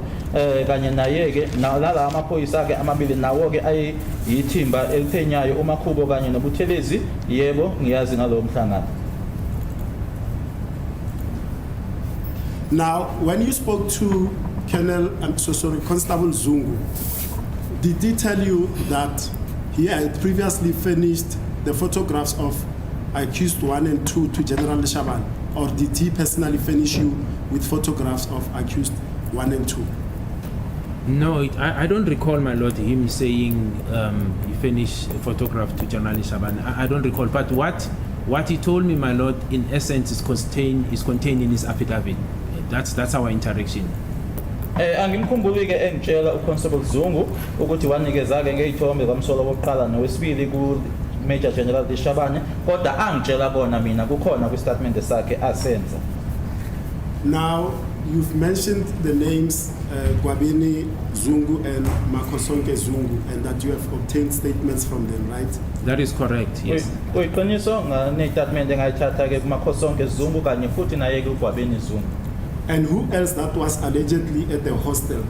kanye naye ke nalala amaphoyisa ke amabili nawo ke ayithimba eliphenyayo uMakhubo kanye noButhelezi? Yebo, ngiyazi ngalowo mhlangano. Now, when you spoke to Constable Zungu, did he tell you that he had previously furnished the photographs of accused 1 and 2 to General Shabani, or did he personally furnish you with photographs of accused 1 and 2? No, I don't recall, my lord, him saying he finished a photograph to General Shabani. I don't recall. But what he told me, my lord, in essence, is contained in his affidavit. That's our interaction. Angimkhumbuli ke engitshela uConstable Zungu ukuthi wanikeza ke ngeyithombe kamsolo wokuqala nowesibili ku Major General Shabani, kodwa angitshela bona mina kukhona kwistatement sakhe asenza. Now, you've mentioned the names Gwabini Zungu and Makosonke Zungu, and that you have obtained statements from them, right? That is correct, yes. Uyiqiniso ngane-statement engayithatha ke kuMakosonke Zungu kanye futhi naye ke uGwabini Zungu. And who else that was allegedly at the hostel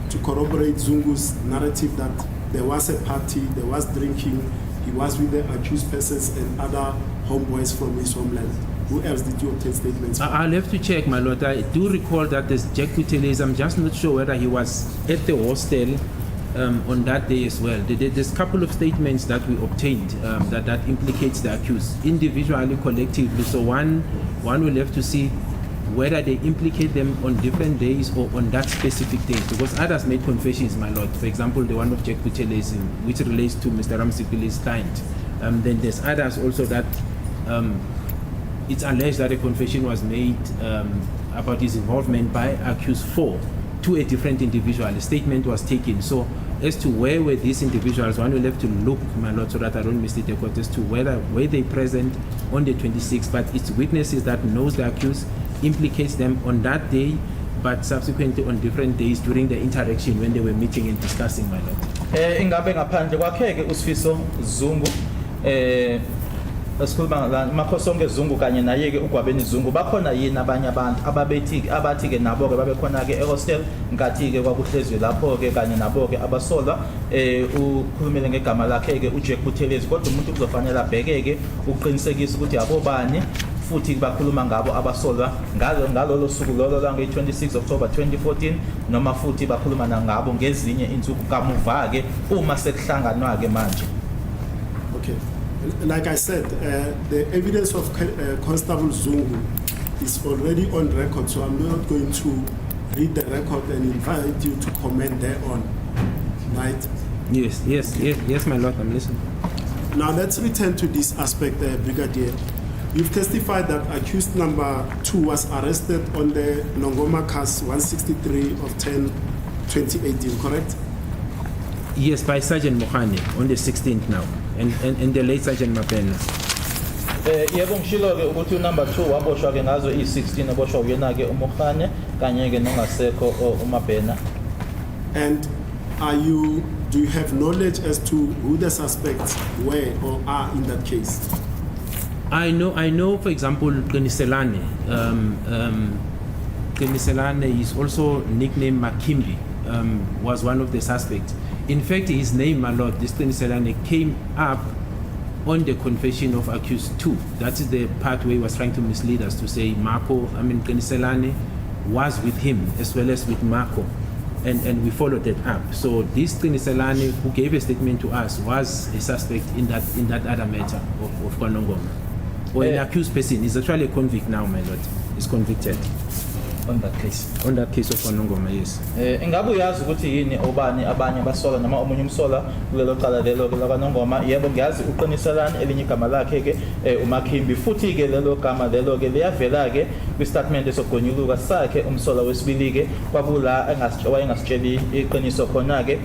to corroborate Zungu's narrative that there was a party, there was drinking, he was with the accused persons and other homeboys from his homeland? Who else did you obtain statements from? I'll have to check, my lord. I do recall that there's Jack Buthelezi. I'm just not sure whether he was at the hostel on that day as well. There's a couple of statements that we obtained that implicates the accused, individually, collectively. So one will have to see whether they implicate them on different days or on that specific day, because others made confessions, my lord. For example, the one of Jack Buthelezi, which relates to Mr. Ramsipili's client. Then there's others also that it's alleged that a confession was made about his involvement by accused 4 to a different individual. A statement was taken. So as to where were these individuals, one will have to look, my lord, so that I don't mistake the court, as to whether were they present on the 26th, but it's witnesses that knows the accused, implicates them on that day, but subsequently on different days during the interaction when they were meeting and discussing, my lord. Ingabe ngaphandle kwakheke uSifiso Zungu esikhuluma la Makosonke Zungu kanye naye ke uGwabeni Zungu bakhona yini abanye abantu abathi ke nabo ke babekhona ke ehostel ngathi ke kwakuhlezwe lapho ke kanye nabo ke abasolwa ukhulumele ngegama lakhe ke uJack Buthelezi, kodwa umuntu kuzofanele abhekeke uqinisekisa ukuthi abobani futhi bakhuluma ngabo abasolwa ngalolo suku lolo lange-26 October 2014, noma futhi bakhuluma ngabo ngezinye insuku kamuva ke uma sekuhlanganwa ke manje. Okay, like I said, the evidence of Constable Zungu is already on record, so I'm not going to read the record and invite you to comment thereon, right? Yes, my lord, I'm listening. Now let's return to this aspect, Brigadier. You've testified that accused number 2 was arrested on the Nongoma case 163 of 10/2018, correct? Yes, by Sergeant Mohane on the 16th now, and the late Sergeant Mapena. Yebo ngishilo ke ukuthi number 2 waboshwa ke ngazo i16 oboshwa uyena ke uMohane kanye ke nongasekho uMabhena. And do you have knowledge as to who the suspects were or are in that case? I know, for example, Qiniselane. Qiniselane is also nicknamed Makimbi, was one of the suspects. In fact, his name, my lord, this Qiniselane, came up on the confession of accused 2. That is the part where he was trying to mislead us to say Qiniselane was with him as well as with Marco. And we followed that up. So this Qiniselane, who gave a statement to us, was a suspect in that other matter of Kwanongoma. Or an accused person. He's actually a convict now, my lord. He's convicted. on that case. On that case of Wanongoma, yes. Ingabe uyazi ukuthi yini obani abanye basola noma omunye umsola kulelo cala lelo laKwaNongoma? Yebo ngiyazi uqiniselani elinye igama lakhe ke uMakhimbi, futhi ke lelo gama lelo ke liyavela ke kwistatement esogonyuluka sakhe umsola wesibili ke kwabula wayengasitsheli iqiniso khona ke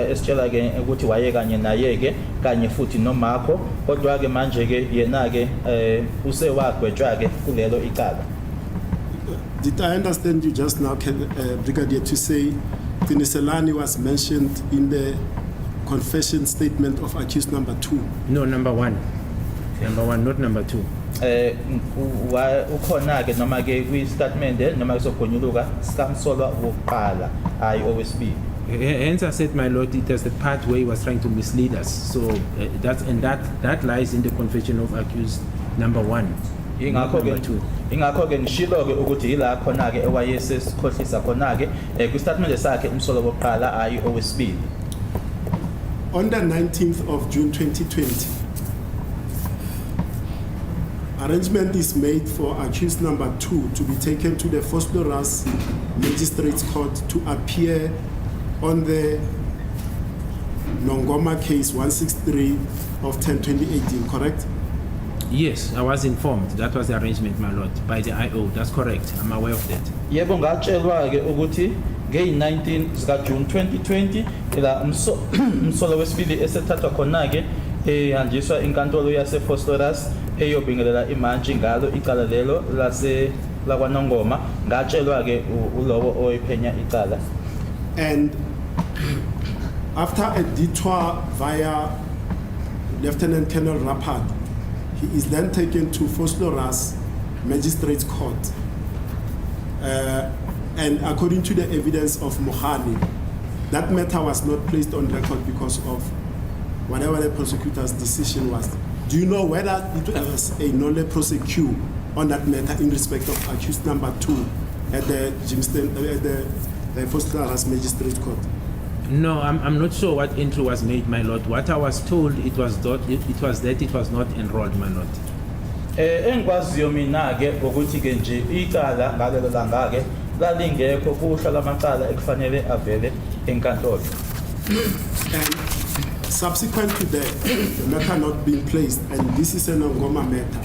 esitshela ke ukuthi waye kanye naye ke kanye futhi nomakho, kodwa ke manje ke yena ke usewagwetshwa ke kulelo icala. Did I understand you just now, Brigadier, to say Tiniselani was mentioned in the confession statement of accused number 2? No, number 1. Number 1, not number 2. Ukhona ke noma ke kwi-statement noma kusogonyuluka sikamsolwa wokuqala OSB. Hence I said, my lord, it was the part where he was trying to mislead us. So that lies in the confession of accused number 1. Ingakho ke ngishilo ke ukuthi ila khona ke ewayesesikhohlisa khona ke kwi-statement sakhe umsolo wokuqala OSB. On the 19th of June 2020, arrangement is made for accused number 2 to be taken to the Phosphorus Magistrates Court to appear on the Nongoma case 163 of 10/2018, correct? Yes, I was informed. That was the arrangement, my lord, by the IO. That's correct. I'm aware of that. Yebo ngatshelwa ke ukuthi nge-19 zika June 2020 ila umsolo wesibili esethathwa khona ke ehanjiswa inkantolo yase Phosphorus eyobingelela imantshi ngalo icala lelo laKwaNongoma. Ngatshelwa ke ulowo oyiphenya icala. And after a detour via Lieutenant Colonel Rappard, he is then taken to Phosphorus Magistrates Court. And according to the evidence of Mohani, that matter was not placed on record because of whatever the prosecutor's decision was. Do you know whether it was a nolle prosequi on that matter in respect of accused number 2 at the Phosphorus Magistrates Court? No, I'm not sure what entry was made, my lord. What I was told, it was that it was not enrolled, my lord. Engikwaziyo mina ke ukuthi ke nje icala ngalelo langa ke lalingekho kuhla lamacala ekufanele avele enkantolo. And subsequent to that, the matter not being placed, and this is a Nongoma matter,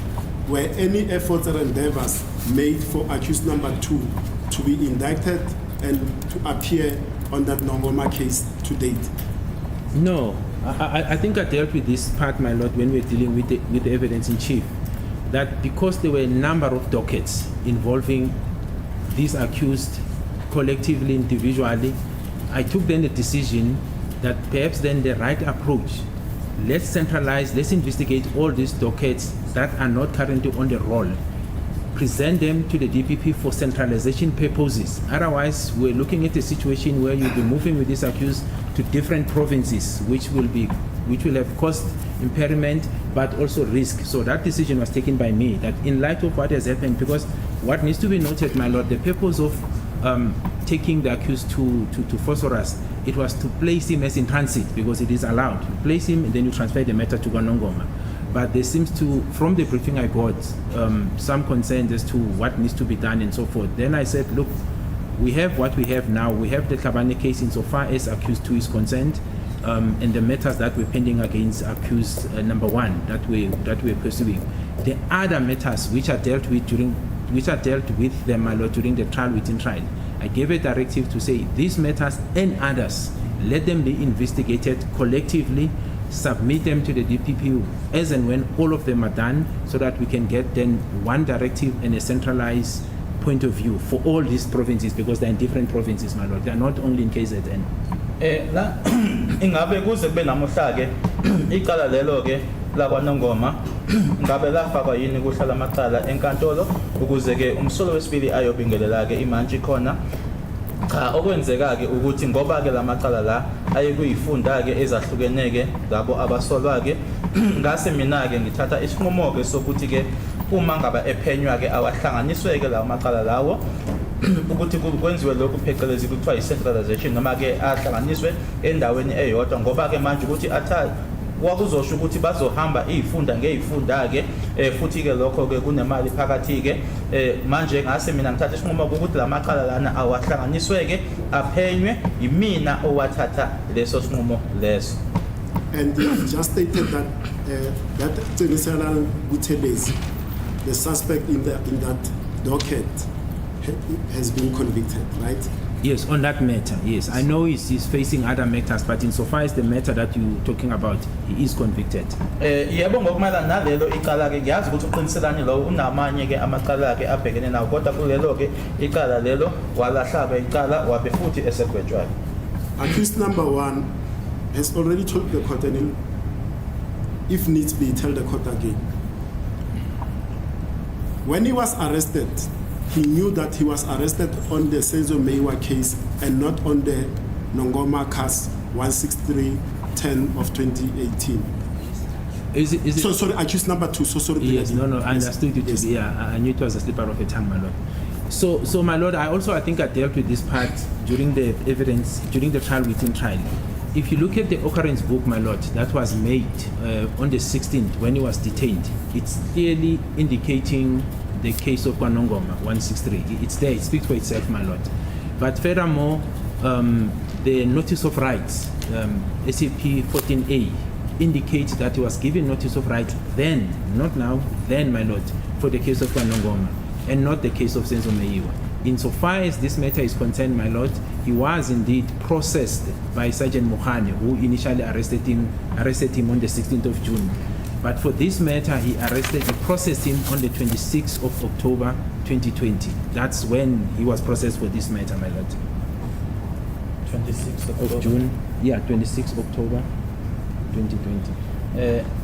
were any efforts or endeavors made for accused number 2 to be indicted and to appear on that Nongoma case to date? No, I think I dealt with this part, my lord, when we were dealing with the evidence in chief, that because there were a number of dockets involving these accused collectively, individually, I took then the decision that perhaps then the right approach, let's centralize, let's investigate all these dockets that are not currently on the roll, present them to the DPP for centralization purposes. Otherwise, we're looking at a situation where you'll be moving with these accused to different provinces, which will have cost impairment, but also risk. So that decision was taken by me, that in light of what has happened, because what needs to be noted, my lord, the purpose of taking the accused to Phosphorus, it was to place him as in transit, because it is allowed. You place him and then you transfer the matter to Wanongoma. But there seems to, from the briefing I got, some concern as to what needs to be done and so forth. Then I said, look, we have what we have now. We have the Kabane case insofar as accused 2 is concerned, and the matters that we're pending against accused number 1 that we're pursuing. The other matters which are dealt with them, my lord, during the trial within trial, I gave a directive to say these matters and others, let them be investigated collectively, submit them to the DPP as and when all of them are done, so that we can get then one directive and a centralized point of view for all these provinces, because they're in different provinces, my lord. They're not only in KZN. Ingabe kuze kube namuhla ke icala lelo ke laKwaNongoma ngabe lafakwa yini kuhlala amacala enkantolo ukuze ke umsolo wesibili ayobingelela ke imantshi khona? Cha, okwenzeka ke ukuthi ngoba ke lamacala la ayekuyifunda ke ezahlukene ke labo abasolwa ke ngase mina ke ngithatha isinqumo ke sokuthi ke uma ngaba ephenywa ke awahlanganiswe ke lawo macala lawo ukuthi kwenziwe lokhu phecelezi kuthiwa i-centralization noma ke ahlanganiswe endaweni eyodwa, ngoba ke manje ukuthi wakuzosho ukuthi bazohamba izifunda ngezifunda ke futhi ke lokho ke kunemali phakathi ke manje ngase mina ngithatha isinqumo ukuthi lamaqala lana awahlanganiswe ke aphenywe imina owathatha leso sinqumo leso. And you have just stated that that Tsenisela Buthelezi, the suspect in that docket, has been convicted, right? Yes, on that matter, yes. I know he's facing other matters, but insofar as the matter that you're talking about, he is convicted. Yebo ngokumelana nalelo icala ke ngiyazi ukuthi uqiniselani lo unamanye ke amaqala ke abhekene nawo kodwa kulelo ke icala lelo walahla ke icala wabe futhi esegwetshwa. Accused number 1 has already told the court, and if needs be, tell the court again. When he was arrested, he knew that he was arrested on the Senzo Meyiwa case and not on the Nongoma case 16310 of 2018. Is it? So sorry, accused number 2. So sorry. Yes, no, I Yes. understood it. Yes. Yeah, I knew it was a slipper of a tongue, my lord. So my lord, I think I dealt with this part during the evidence, during the trial within trial. If you look at the occurrence book, my lord, that was made on the 16th when he was detained, it's clearly indicating the case of Kwanongoma 163. It's there, it speaks for itself, my lord. But furthermore, the notice of rights, SAP 14A, indicates that he was given notice of rights then, not now, then, my lord, for the case of Kwanongoma, and not the case of Senzo Meyiwa. Insofar as this matter is concerned, my lord, he was indeed processed by Sergeant Mohane, who initially arrested him on the 16th of June. But for this matter, he processed him on the 26th of October 2020. That's when he was processed for this matter, my lord. 26th Of June, yeah, 26th October 2020.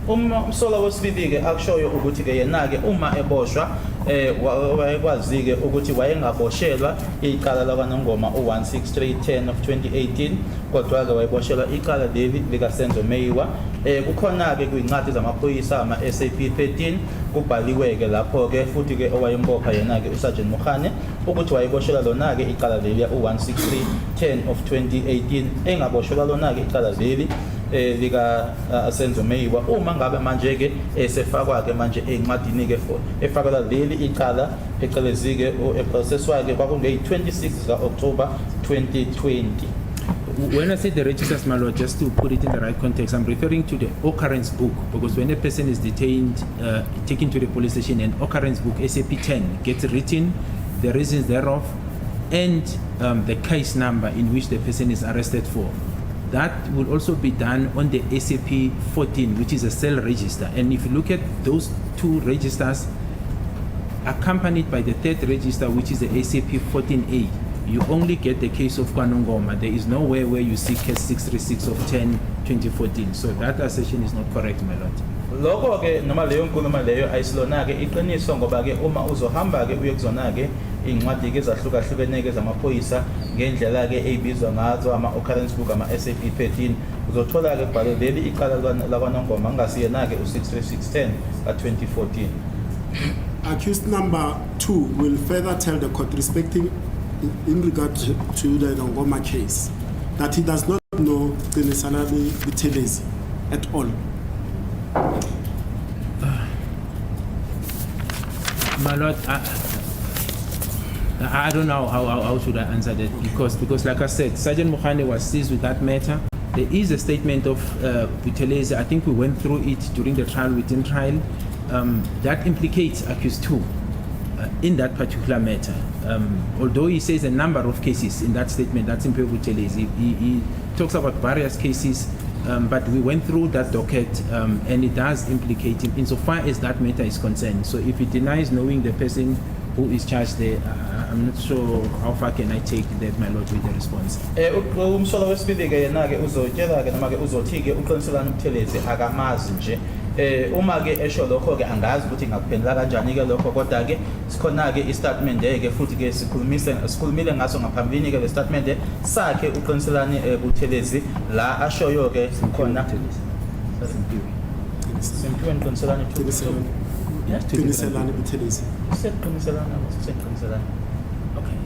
Umsola wesibili ke akushoyo ukuthi ke yena ke uma eboshwa wayekwazi ke ukuthi wayengaboshelwa icala laKwaNongoma u16310 of 2018 kodwa ke wayeboshelwa icala leli lika Senzo Meyiwa. Kukhona ke kwincwadi zamaphoyisa ama SAP 13 kubhaliwe ke lapho ke futhi ke owayembopha yena ke uSergeant Mohane ukuthi wayeboshelwa lona ke icala leli u16310 of 2018 engaboshelwa lona ke icala leli lika Senzo Meyiwa uma ngabe manje ke esefakwa ke manje encwadini ke efakela leli icala phecelezi ke process wakhe kwakunge 26 ka October 2020. When I say the registers, my lord, just to put it in the right context, I'm referring to the occurrence book, because when a person is detained, taken to the police station, an occurrence book, SAP 10, gets written, the reasons thereof, and the case number in which the person is arrested for. That will also be done on the SAP 14, which is a cell register. And if you look at those two registers, accompanied by the third register, which is the SAP 14A, you only get the case of Kwanongoma. There is nowhere where you see case 636 of 10/2014. So that assertion is not correct, my lord. Lokho ke noma leyo nkulumo leyo ayisilona ke iqiniso ngoba ke uma uzohamba ke uyekuzona ke incwadi ke ezahlukahlukene ke zamaphoyisa ngendlela ke ebizwa ngazo ama occurrence book ama SAP 13 uzothola ke bhale leli iqala laKwaNongoma ngasiyena ke u63610 ka2014. Accused number 2 will further tell the court respecting in regard to the Nongoma case that he does not know Tsenisela Buthelezi at all. My lord, I don't know how should I answer that, because like I said, Sergeant Mohane was seized with that matter. There is a statement of Buthelezi. I think we went through it during the trial within trial. That implicates accused 2 in that particular matter. Although he says a number of cases in that statement, that's in Buthelezi. He talks about various cases, but we went through that docket, and it does implicate him insofar as that matter is concerned. So if he denies knowing the person who is charged there, I'm not sure how far can I take that, my lord, with the response. Umsola wesibili ke yena ke uzotshela ke noma ke uzothi ke uqiniselana Buthelezi akamazi nje. Uma ke esho lokho ke angazi ukuthi ngakuphendula kanjani ke lokho kodwa ke sikhona ke istatement ke futhi ke sikhulumile ngaso ngaphambili ke le statement sakhe uqiniselane Buthelezi la ashoyo ke khona Sempiwe uqiniselane Tsenisela Buthelezi. Useqiniselana. Okay.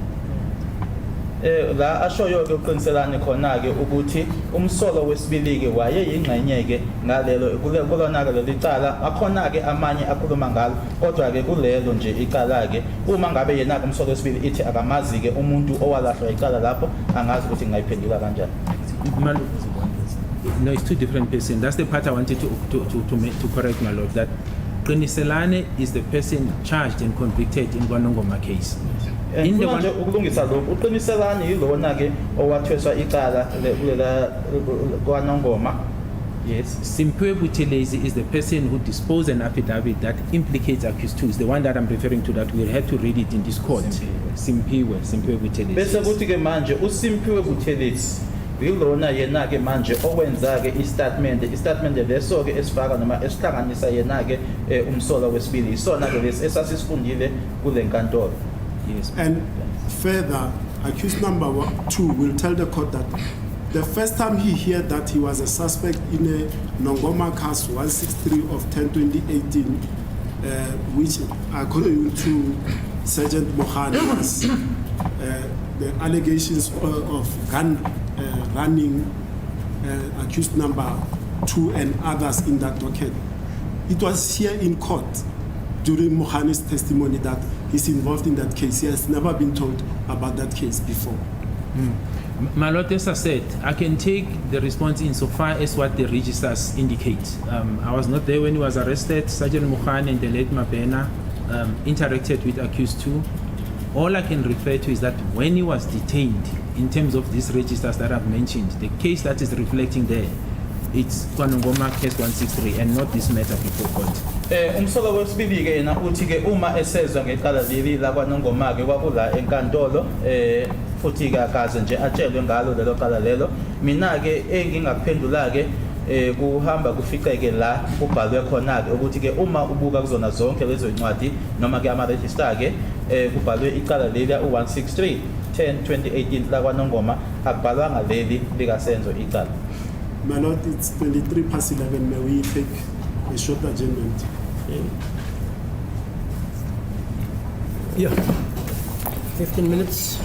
La ashoyo ke uqiniselane khona ke ukuthi umsolo wesibili ke waye yingxenye ke ngalelo kulona ke lelicala akhona ke amanye akhuluma ngalo kodwa ke kulelo nje icala ke uma ngabe yena ke umsolo wesibili ithi akamazi ke umuntu owalahlwa icala lapho angazi ukuthi ngayiphendula kanjani. No, it's two different persons. That's the part I wanted to correct, my lord. That Qiniselane is the person charged and convicted in Kwanongoma case. In the one, Manje ukulungisa lokhu uqiniselane yilona ke owathweswa icala kulela kwaNongoma. Yes. Simpwe Buthelezi is the person who disposed an affidavit that implicates accused 2. Is the one that I'm referring to, that we'll have to read it in this court. Simpwe Buthelezi. Bese kuthi ke manje uSimphiwe Buthelezi yilona yena ke manje owenza ke istatement leso ke esifaka noma esihlanganisa yena ke umsolo wesibili isona ke lesi esasisifundile kule nkantolo. Yes. And further, accused number 2 will tell the court that the first time he heard that he was a suspect in a Nongoma case 163 of 10/2018, which according to Sergeant Mohani was the allegations of gun running accused number 2 and others in that docket. It was here in court during Mohani's testimony that he's involved in that case. He has never been told about that case before. My Lord, as I said, I can take the response insofar as what the registers indicate. I was not there when he was arrested. Sergeant Mohani and the late Mabena interacted with accused 2. All I can refer to is that when he was detained, in terms of these registers that I've mentioned, the case that is reflecting there, it's Kwanongoma case 163 and not this matter before court. Umsolo wesibili ke yena uthi ke uma esezwa ngecala leli la kwaNongoma ke kwakula enkantolo futhi ke akaze nje atshelwe ngalo lelo cala lelo mina ke engingakuphendula ke kuhamba kuficeke la kubhalwe khona ke ukuthi ke uma ubuka kuzona zonke lezo incwadi noma ke ama register ke kubhalwe icala leli u163 10/2018 la kwaNongoma akubhalwanga leli lika Senzo icala. My Lord, it's 11:23. May we take a short adjournment? Yeah. 15 minutes.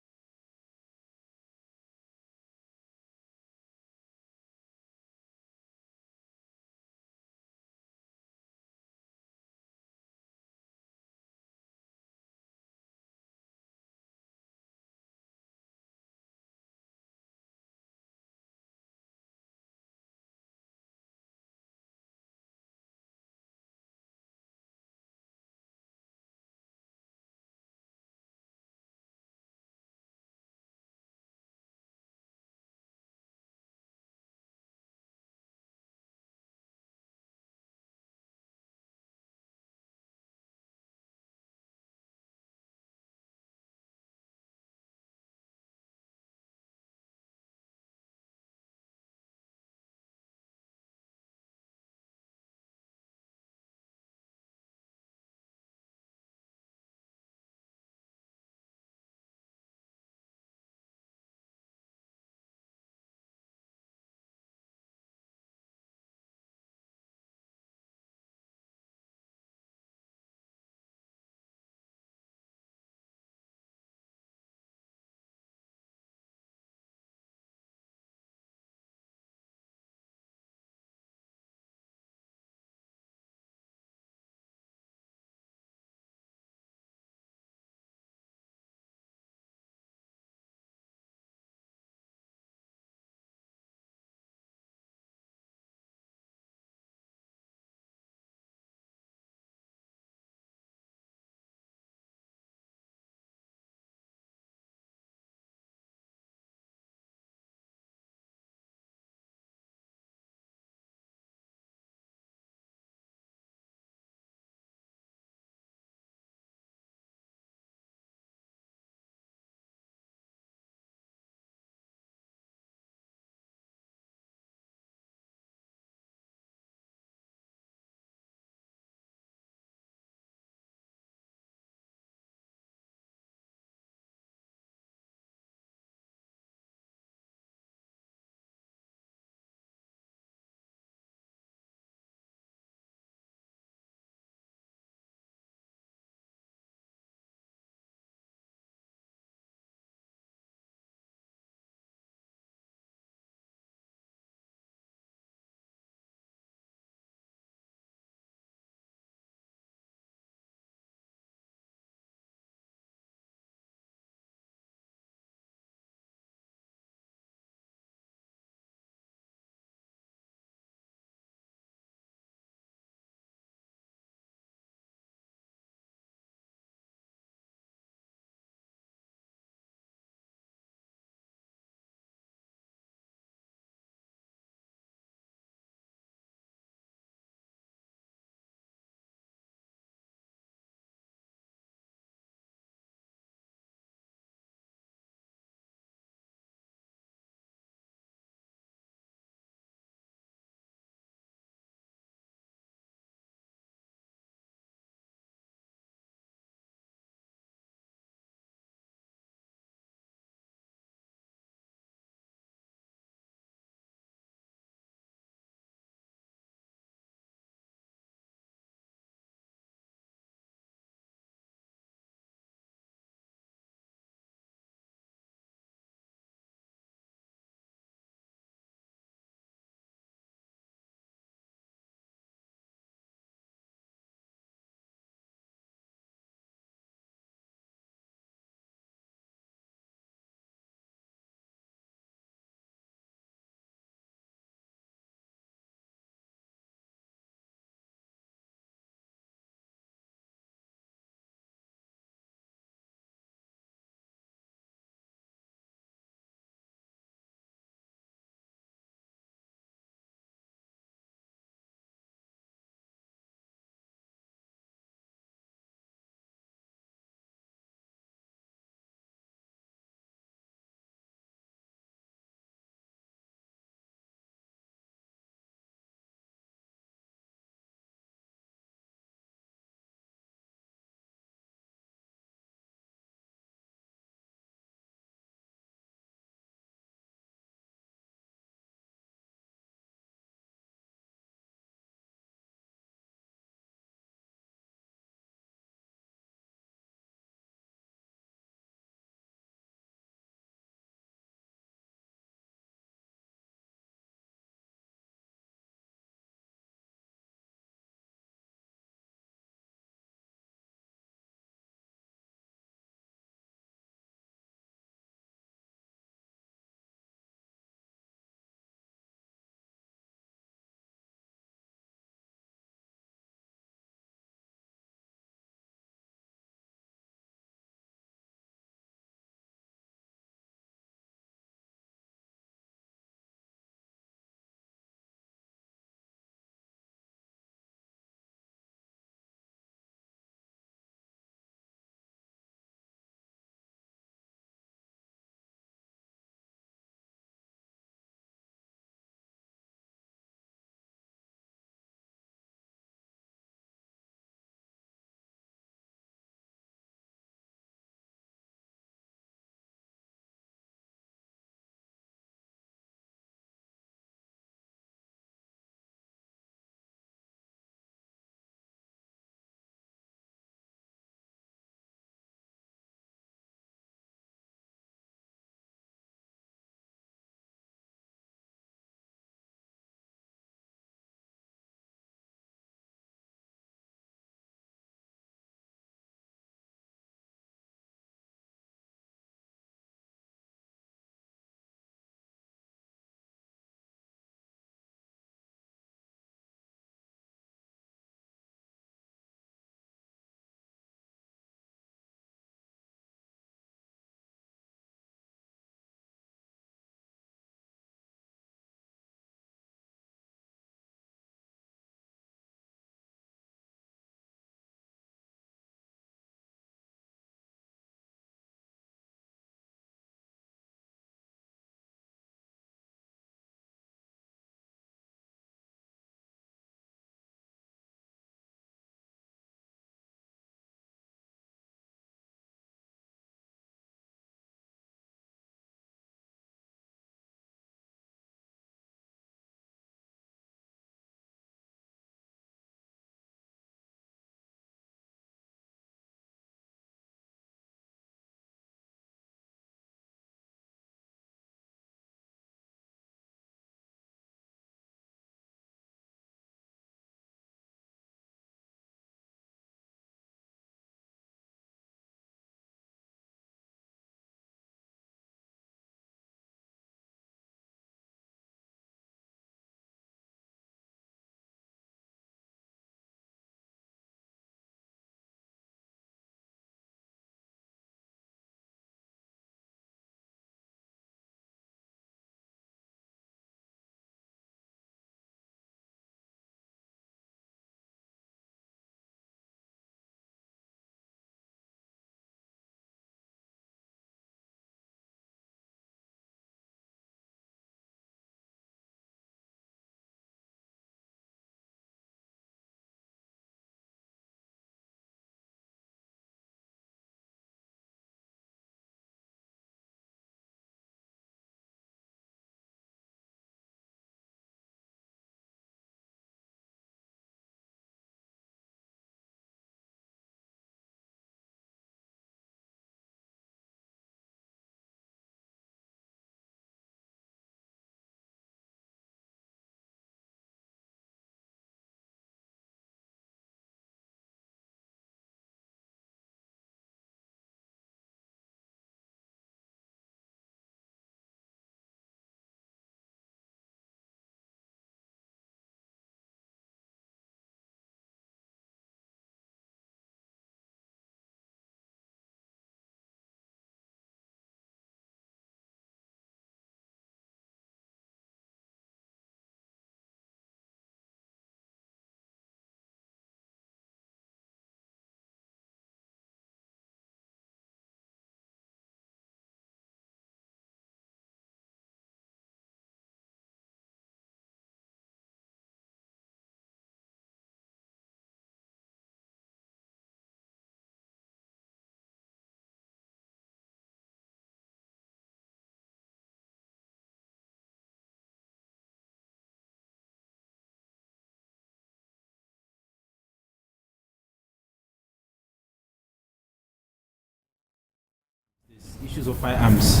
issues of firearms,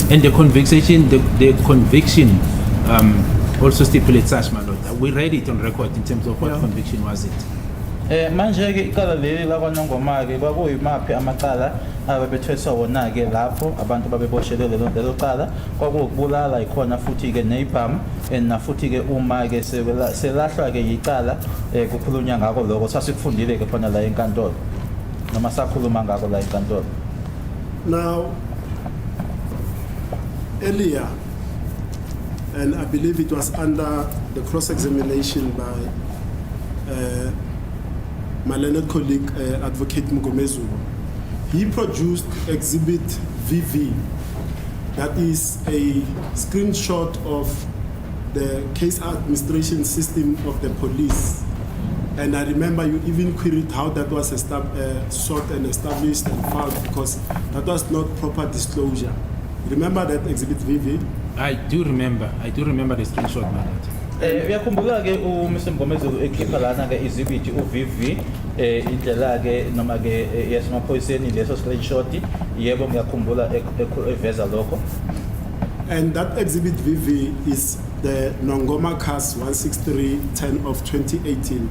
and the conviction also stipulates such, my lord. We read it on record in terms of what Yeah. conviction was it. Manje ke icala leli lakwaNongoma ke kwakuyimaphi amacala abebethweswa wona ke lapho abantu babeboshelwe lelo cala kwakubulala ikhona futhi ke neiBham na futhi ke uma ke selahlwa ke icala kukhulunywa ngako lokho sasikufundile ke khona la enkantolo noma sakhuluma ngako la enkantolo. Now, earlier, and I believe it was under the cross-examination by my learned colleague, Advocate Mugomezulu, he produced Exhibit VV, that is a screenshot of the case administration system of the police. And I remember you even queried how that was sought and established and filed because that was not proper disclosure. Remember that Exhibit VV? I do remember the screenshot, my lord. Uyakhumbula ke uMr Mgomezulu ekhipha lana ke izibiti uVV indlela ke noma ke yasemaphoyiseni leso screenshot yebo ngiyakhumbula eveza lokho. And that Exhibit VV is the Nongoma CAS 16310 of 2018.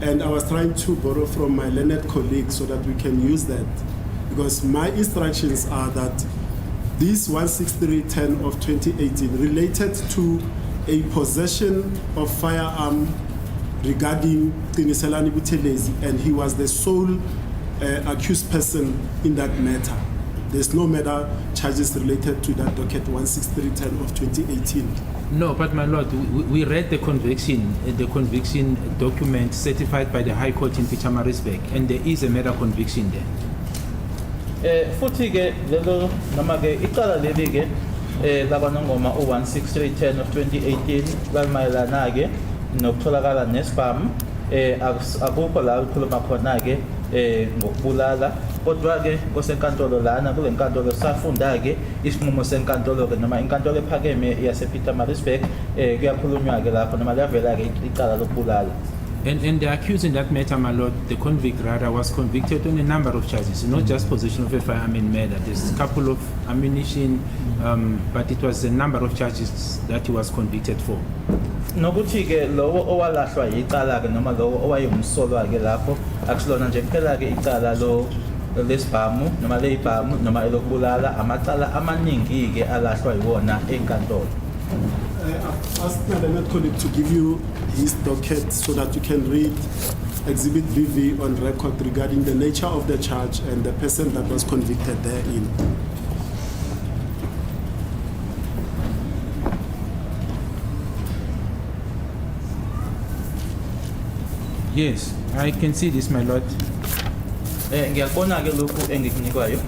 And I was trying to borrow from my learned colleague so that we can use that. Because my instructions are that this 16310 of 2018 related to a possession of firearm regarding Tiniselani Buthelezi, and he was the sole accused person in that matter. There's no matter charges related to that docket 16310 of 2018. No, but my lord, we read the conviction document certified by the High Court in Pietermaritzburg, and there is a murder conviction there. Futhi ke lelo noma ke icala leli ke labaNongoma u16310 of 2018 lamayelana ke nokutholakala neSBAM akukho la ukhuluma khona ke ngokubulala kodwa ke kosenkantolo lana kule nkantolo safunda ke isinqumo senkantolo ke noma inkantolo ephakeme yasePietermaritzburg kuyakhulunywa ke lapho noma lavela ke icala lokubulala. And the accused in that matter, my lord, the convict rather, was convicted on a number of charges, not just possession of a firearm and murder. There's a couple of ammunition, but it was a number of charges that he was convicted for. Nokuthi ke lowo owalahlwa icala ke noma lowo owayemsolwa ke lapho akusilona nje kuphela ke icala lo lesibhamu noma leibhamu noma elokubulala amacala amaningi ke alahlwa yiwona enkantolo. I've asked my learned colleague to give you his docket so that you can read Exhibit VV on record regarding the nature of the charge and the person that was convicted therein. Yes, I can see this, my lord. Ngiyakubona ke lokhu engikunikwayo.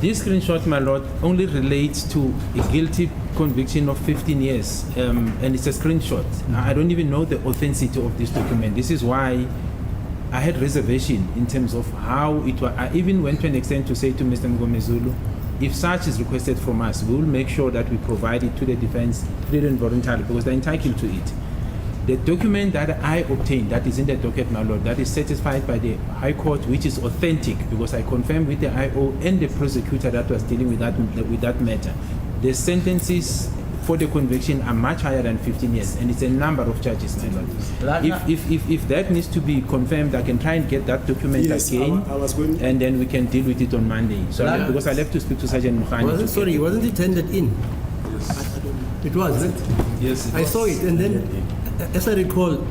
This screenshot, my lord, only relates to a guilty conviction of 15 years, and it's a screenshot. I don't even know the authenticity of this document. This is why I had reservation in terms of how it was. I even went to an extent to say to Mr. Mgomezulu, if such is requested from us, we will make sure that we provide it to the defense freely and voluntarily because they're entitled to it. The document that I obtained, that is in the docket, my lord, that is certified by the High Court, which is authentic because I confirmed with the IO and the prosecutor that was dealing with that matter. The sentences for the conviction are much higher than 15 years, and it's a number of charges, my lord. If that needs to be confirmed, I can try and get that document again, I was going. and then we can deal with it on Monday. So because I left to speak to Sergeant Mukhani. Wasn't it handed in? It was, right? Yes, I saw it, and then, as I recall,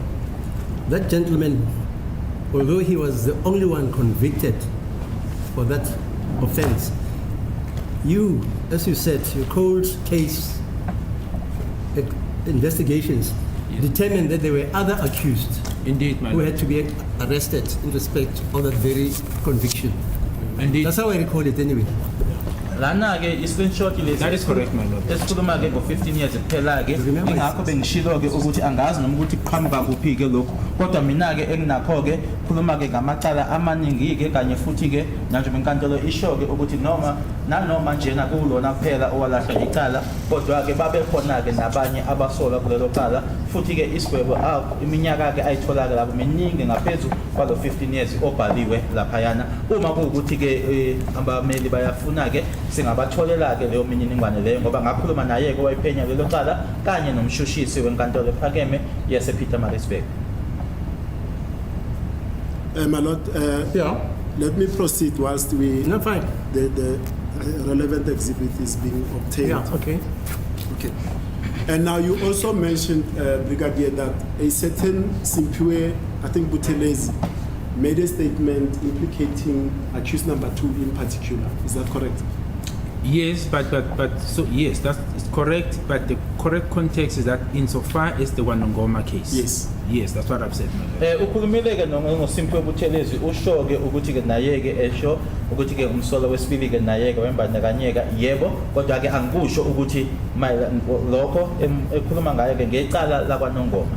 that gentleman, although he was the only one convicted for that offense, you, as you said, your cold case investigations determined that there were other accused Indeed, my who lord. had to be arrested in respect of that very conviction. Indeed. That's how I recall it anyway. Lana ke screenshot lesi. That is correct, my lord. Esikhuluma ke ngo15 years kuphela ke ingakho bengishilo ke ukuthi angazi noma ukuthi qhamuka kuphi ke lokho kodwa mina ke enginakho ke khuluma ke ngamacala amaningi ke kanye futhi ke manje benkantolo isho ke ukuthi noma nanoma njena kulona kuphela owalahla icala kodwa-ke babekhona-ke nabanye abasolwa kulelo cala futhi-ke isigwebo iminyaka-ke ayithola-ke lapho miningi ngaphezu kwalo 15 years obhaliwe laphayana. Uma kuwukuthi-ke abameli bayafuna-ke singabatholela-ke leyo mininingwane leyo ngoba ngakhuluma naye-ke owayiphenya lelo cala kanye nomshushisi wenkantolo ephakeme yase-Pietermaritzburg. My Lord, Yeah. let me proceed whilst No, fine. the relevant exhibit is being obtained. Yeah, okay. Okay. And now you also mentioned, Brigadier, that a certain Simpiwe, I think Buthelezi, made a statement implicating accused number 2 in particular. Is that correct? Yes, but so yes, that's correct. But the correct context is that insofar as the Wanongoma case. Yes. That's what I've said. my lord. Ukhulumile-ke noSimphiwe Buthelezi usho-ke ukuthi-ke naye-ke esho ukuthi-ke umsolo wesibili-ke naye-ke wembandakanyeka yebo kodwa-ke angikusho ukuthi lokho ekhuluma ngayo-ke ngecala lakwaNongoma.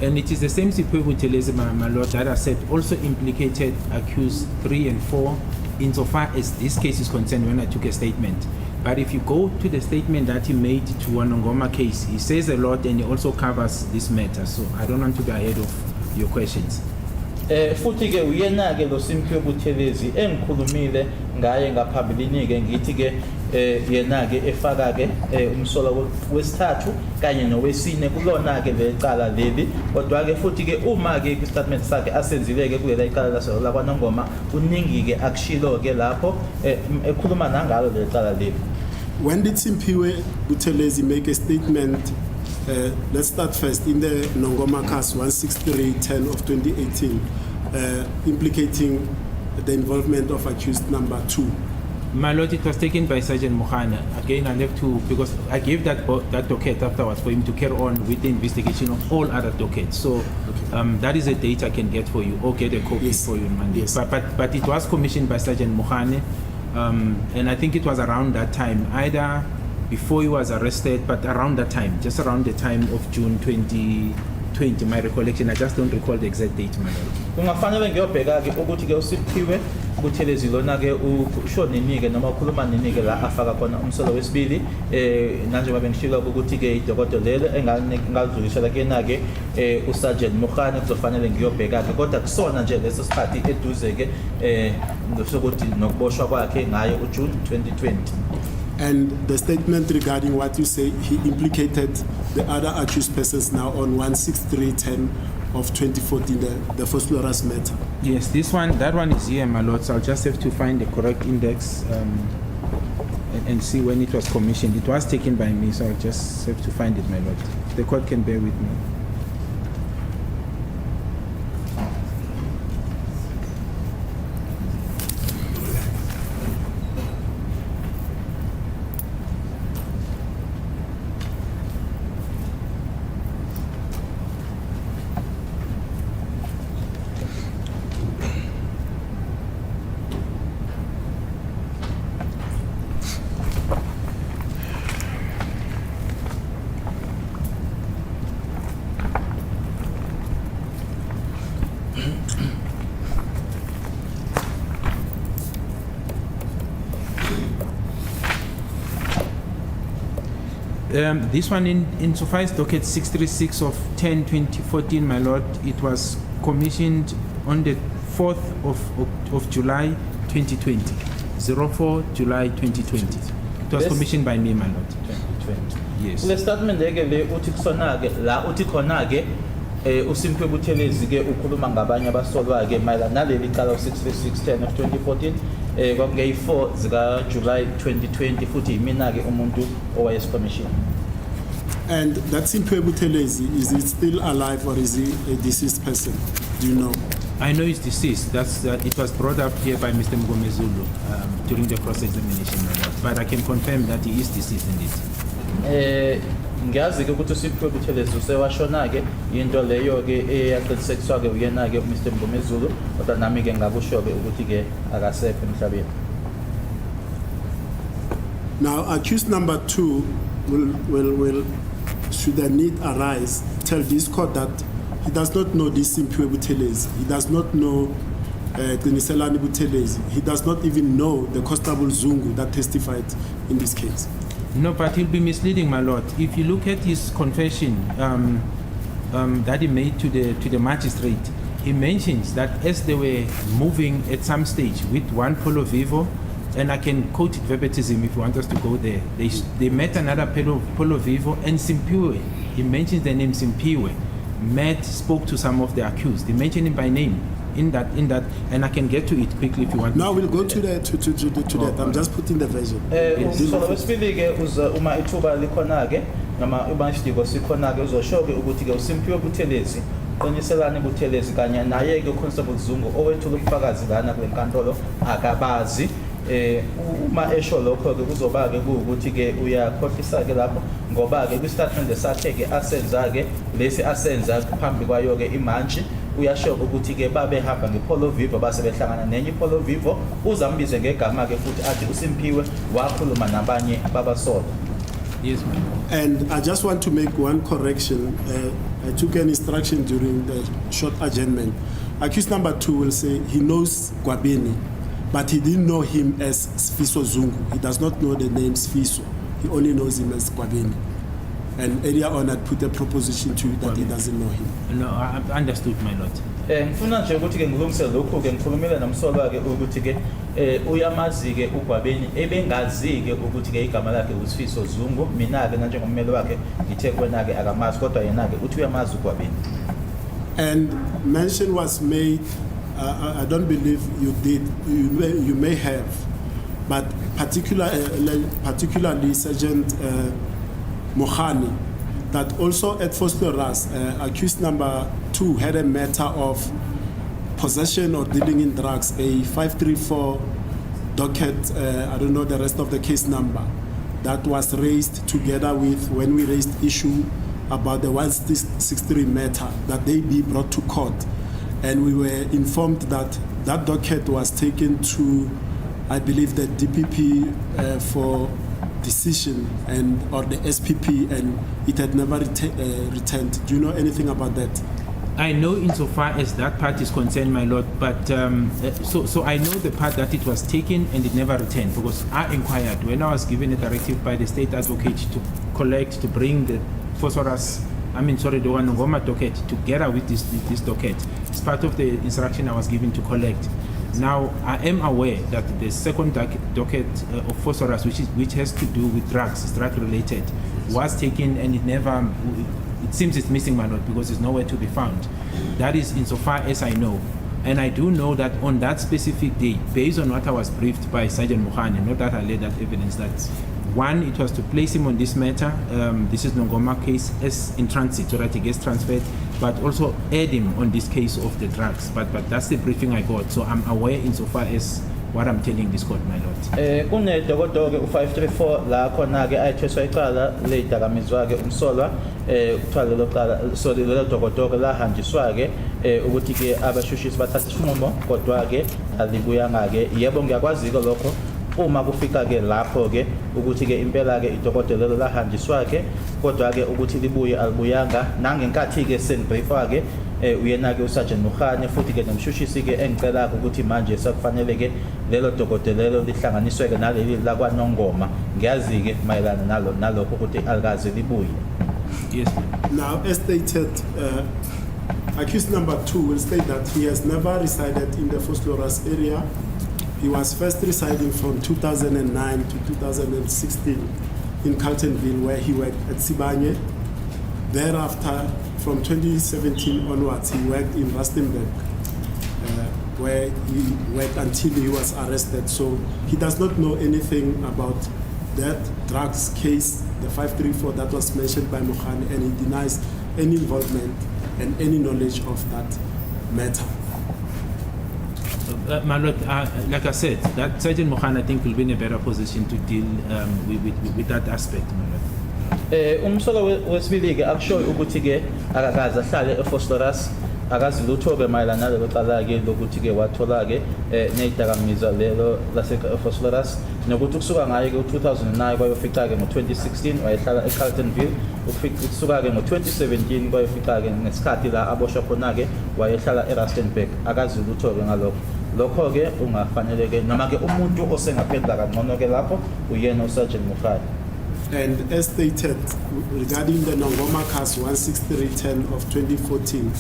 And it is the same Sipho Buthelezi, my lord, that I said also implicated accused 3 and 4 insofar as this case is concerned when I took a statement. But if you go to the statement that he made to Wanongoma case, he says a lot and he also covers this matter. So I don't want to be ahead of your questions. Futhi-ke uyena-ke lo Simphiwe Buthelezi engikhulumile ngaye ngaphambilini-ke ngithi-ke yena-ke efaka-ke umsolo wesithathu kanye nowesine kulona-ke le cala leli kodwa-ke futhi-ke uma-ke kwistatement sakhe asenzile-ke kulela icala lakwaNongoma kuningi-ke akushilo-ke lapho ekhuluma nangalo le cala leli. When did Simpiwe Buthelezi make a statement? Let's start first in the Nongoma case 16310 of 2018, implicating the involvement of accused number 2. My lord, it was taken by Sergeant Mohana. Again, I have to, because I gave that docket afterwards for him to carry on with the investigation of all other dockets. So that is a date I can get for you or get a copy for you on Monday. Yes. But it was commissioned by Sergeant Mohane, and I think it was around that time, either before he was arrested, but around that time, just around the time of June 2020, my recollection. I just don't recall the exact date, my lord. Kungafanele ngiyobheka-ke ukuthi-ke uSimphiwe Buthelezi lona-ke usho nini-ke noma ukhuluma nini-ke la afaka khona umsolo wesibili nanjengoba bengishilo-ke ukuthi-ke idokodo lelo engalidlulisela kuyena-ke uSergeant Mohane kuzofanele ngiyobheka-ke kodwa kusona nje leso sikhathi eduze-ke sokuthi nokuboshwa kwakhe ngayo uJune 2020. And the statement regarding what you say, he implicated the other accused persons now on 16310 of 2014, the Phosphorus matter. Yes, that one is here, my lord. So I'll just have to find the correct index and see when it was commissioned. It was taken by me, so I'll just have to find it, my lord. The court can bear with me. This one in Suffice docket 636 of 10/2014, my lord, it was commissioned on the 4th of July 2020, 04 July 2020. It was Yes. commissioned by me, my lord. 2020. Yes. Kule statement-ke le uthi kusona-ke la uthi khona-ke uSimphiwe Buthelezi-ke ukhuluma ngabanye abasolwa-ke mayelana naleli cala 63610 of 2014 kwakungeyi-4 zika-July 2020 futhi yimina-ke umuntu owayesikomishini. And that Simpiwe Buthelezi, is he still alive or is he a deceased person? Do you know? I know he's deceased. It was brought up here by Mr. Mgomezulu during the cross-examination, my lord. But I can confirm that he is deceased indeed. Ngiyazi-ke ukuthi uSimphiwe Buthelezi usewashona-ke into leyo-ke eyaqinisekiswa-ke uyena-ke uMr Mgomezulu kodwa nami-ke ngakusho-ke ukuthi-ke akasekho emhlabeni. Now, accused number 2 will should the need arise, tell this court that he does not know this Simpiwe Buthelezi. He does not know Qiniselani Buthelezi. He does not even know the Constable Zungu that testified in this case. No, but he'll be misleading, my lord. If you look at his confession that he made to the magistrate, he mentions that as they were moving at some stage with one Polo Vivo, and I can quote it verbatim if you want us to go there, they met another Polo Vivo and Simpiwe. He mentions the name Simpiwe. Spoke to some of the accused. He mentioned him by name in that, and I can get to it quickly if you want. Now we'll go to that. I'm just putting the version. So wesibili ke uma ithuba likhona ke noma ibanjidiko sikhona ke uzosho ke ukuthi ke uSimpiwe Buthelezi Qiniselani Buthelezi kanye naye ke Constable Zungu owethula ubufakazi lana kwenkantolo akabazi. Uma esho lokho ke kuzoba ke ukuthi ke uyakhohlisa ke lapho ngoba ke kwistatement sakhe ke asenza ke lesi asenza phambi kwayo ke imantshi uyasho ukuthi ke babehamba ngePolo Vivo base behlangana nenye iPolo Vivo uzambize ngegama ke futhi athi uSimpiwe wakhuluma nabanye babasola. Yes, ma'am. And I just want to make one correction. I took an instruction during the short adjournment. Accused number 2 will say he knows Gwabeni, but he didn't know him as Sfiso Zungu. He does not know the name Sfiso. He only knows him as Gwabeni. And earlier on, I put a proposition to you that he doesn't know him. No, I understood, my lord. Ngifuna nje ukuthi ke ngilungise lokho ke ngikhulumile nomsolwa ke ukuthi ke uyamazi ke uGwabeni ebengazi ke ukuthi ke igama lakhe uSfiso Zungu. Mina ke njengommeli wakhe ngithe kwena ke akamazi kodwa yena ke uthi uyamazi uGwabeni. And mention was made. I don't believe you did. You may have, but particularly Sergeant Mohani, that also at Fosteras, accused number 2 had a matter of possession or dealing in drugs, a 534 docket. I don't know the rest of the case number. That was raised together with when we raised issue about the 163 matter that they be brought to court. And we were informed that that docket was taken to, I believe, the DPP for decision or the SPP, and it had never returned. Do you know anything about that? I know insofar as that part is concerned, my lord, but so I know the part that it was taken and it never returned, because I inquired when I was given a directive by the state advocate to bring the phosphorus, the one Ngoma docket together with this docket. It's part of the instruction I was given to collect. Now, I am aware that the second docket of phosphorus, which has to do with drugs, is drug related, was taken and it seems it's missing, my lord, because it's nowhere to be found. That is insofar as I know. And I do know that on that specific day, based on what I was briefed by Sergeant Mohani, not that I laid that evidence, that one, it was to place him on this matter, this is Ngoma case, as in transit, so that he gets transferred, but also add him on this case of the drugs. But that's the briefing I got, so I'm aware insofar as what I'm telling this court, my lord. Kune dokodoke u534 la khona ke ayithweswa icala ledakamizwa ke umsolwa uthwala loqala so lelo dokodoke la hanjiswa ke ukuthi ke abashushisi bathatha isinqumo kodwa ke alibuyanga ke yebo ngiyakwazi lokho uma kufika ke lapho ke ukuthi ke impela ke idokotela lelo lahanjiswa ke kodwa ke ukuthi libuye alibuyanga nangenkathi ke senbriefa ke uyena ke uSergeant Mohani futhi ke nomshushisi ke engicela ukuthi manje sekufanele ke lelo dokotela lelo lihlanganiswe ke naleli la kwaNongoma ngiyazi ke mayelana nalokho ukuthi alikaze libuye. Yes. Now, as stated, accused number 2 will state that he has never resided in the Fosteras area. He was first residing from 2009 to 2016 in Carltonville, where he worked at Sibanye. Thereafter, from 2017 onwards, he worked in Rustenburg, where he worked until he was arrested. So he does not know anything about that drugs case, the 534 that was mentioned by Mohani, and he denies any involvement and any knowledge of that matter. My lord, like I said, that Sergeant Mohani, I think, will be in a better position to deal with that aspect, my lord. Umsolo wesibili ke akusho ukuthi ke akakaze ahlale eFosteras akazi lutho ke mayelana nalelo cala ke lokuthi ke wathola ke neyidakamizwa lelo lase Fosteras nokuthi kusuka ngayo ke 2009 kwayofika ke ngo2016 wayehlala eCarltonville ukusuka ke ngo2017 kwayofika ke ngesikhathi la aboshwa khona ke wayehlala eRustenburg akazi lutho ke ngalokho lokho ke ungafanele ke noma ke umuntu osengaphendla kangcono ke lapho uyena uSergeant Mufari. And as stated regarding the Nongoma case 16310 of 2014,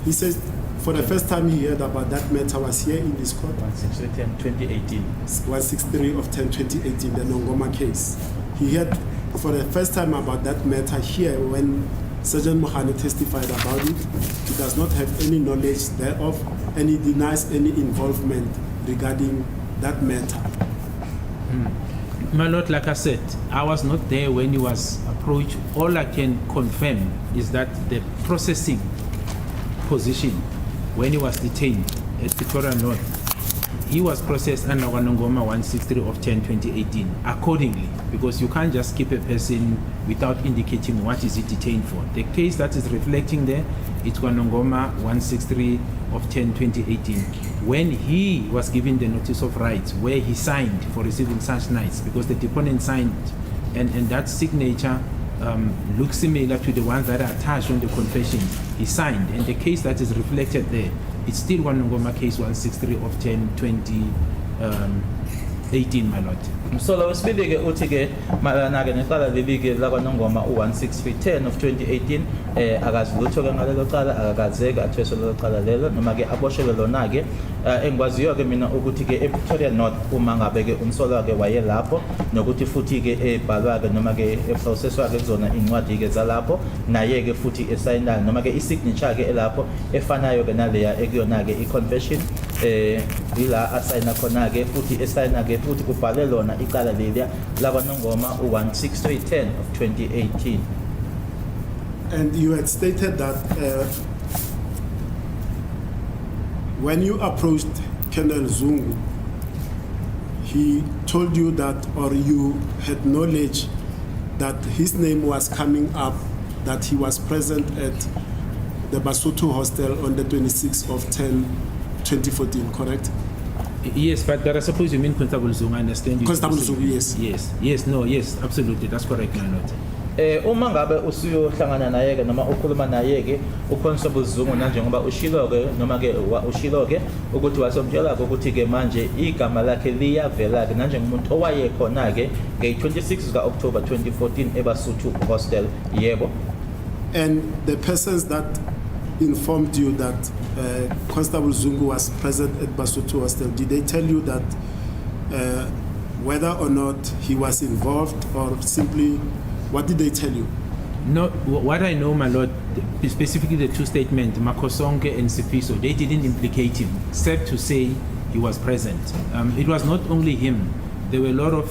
he says for the first time he heard about that matter was here in this court. 163/10/2018. 163 of 10/2018, the Nongoma case. He heard for the first time about that matter here when Sergeant Mohane testified about it. He does not have any knowledge thereof, and he denies any involvement regarding that matter. My lord, like I said, I was not there when he was approached. All I can confirm is that the processing position when he was detained at Pretoria North, he was processed under Nongoma 163 of 10/2018 accordingly, because you can't just keep a person without indicating what is he detained for. The case that is reflecting there, it's Nongoma 163 of 10/2018. When he was given the notice of rights, where he signed for receiving such nights, because the deponent signed, and that signature looks similar to the ones that are attached on the confession, he signed, and the case that is reflected there, it's still Nongoma case 163 of 10/2018, my lord. Msolo wesibili ke uthi ke malana ke necala leli ke lakwaNongoma u16310 of 2018 akazi lutho ke ngalelo cala akakazeke athweswe lelo cala lelo noma ke aboshelwe lona ke engikwaziyo ke mina ukuthi ke ePretoria North uma ngabe ke umsolo wakhe waye lapho nokuthi futhi ke ebhalwa ke noma ke eprocesswa ke kuzona incwadi ke zalapho naye ke futhi esayina noma ke isignature ke elapho efanayo ke naleya ekuyona ke iconfession ila asayina khona ke futhi esayina ke futhi kubhale lona icala leliya lakwaNongoma u16310 of 2018. And you had stated that when you approached Colonel Zungu, he told you that, or you had knowledge that his name was coming up, that he was present at the Basotho hostel on the 26th of 10/2014, correct? Yes, but I suppose you mean Constable Zungu, I understand you. Constable Zungu, yes. Yes, absolutely, that's correct, my lord. Uma ngabe usuyohlangana naye ke noma ukhuluma naye ke uConstable Zungu njengoba ushilo ke noma ke ushilo ke ukuthi wasomtshela ukuthi ke manje igama lakhe liyavela ke nanjengomuntu owayekhona ke nge-26 ka October 2014 eBasotho hostel, yebo. And the persons that informed you that Constable Zungu was present at Basotho hostel, did they tell you that whether or not he was involved, or simply what did they tell you? No, what I know, my lord, specifically the two statements, Makosonke and Sifiso, they didn't implicate him, except to say he was present. It was not only him. There were a lot of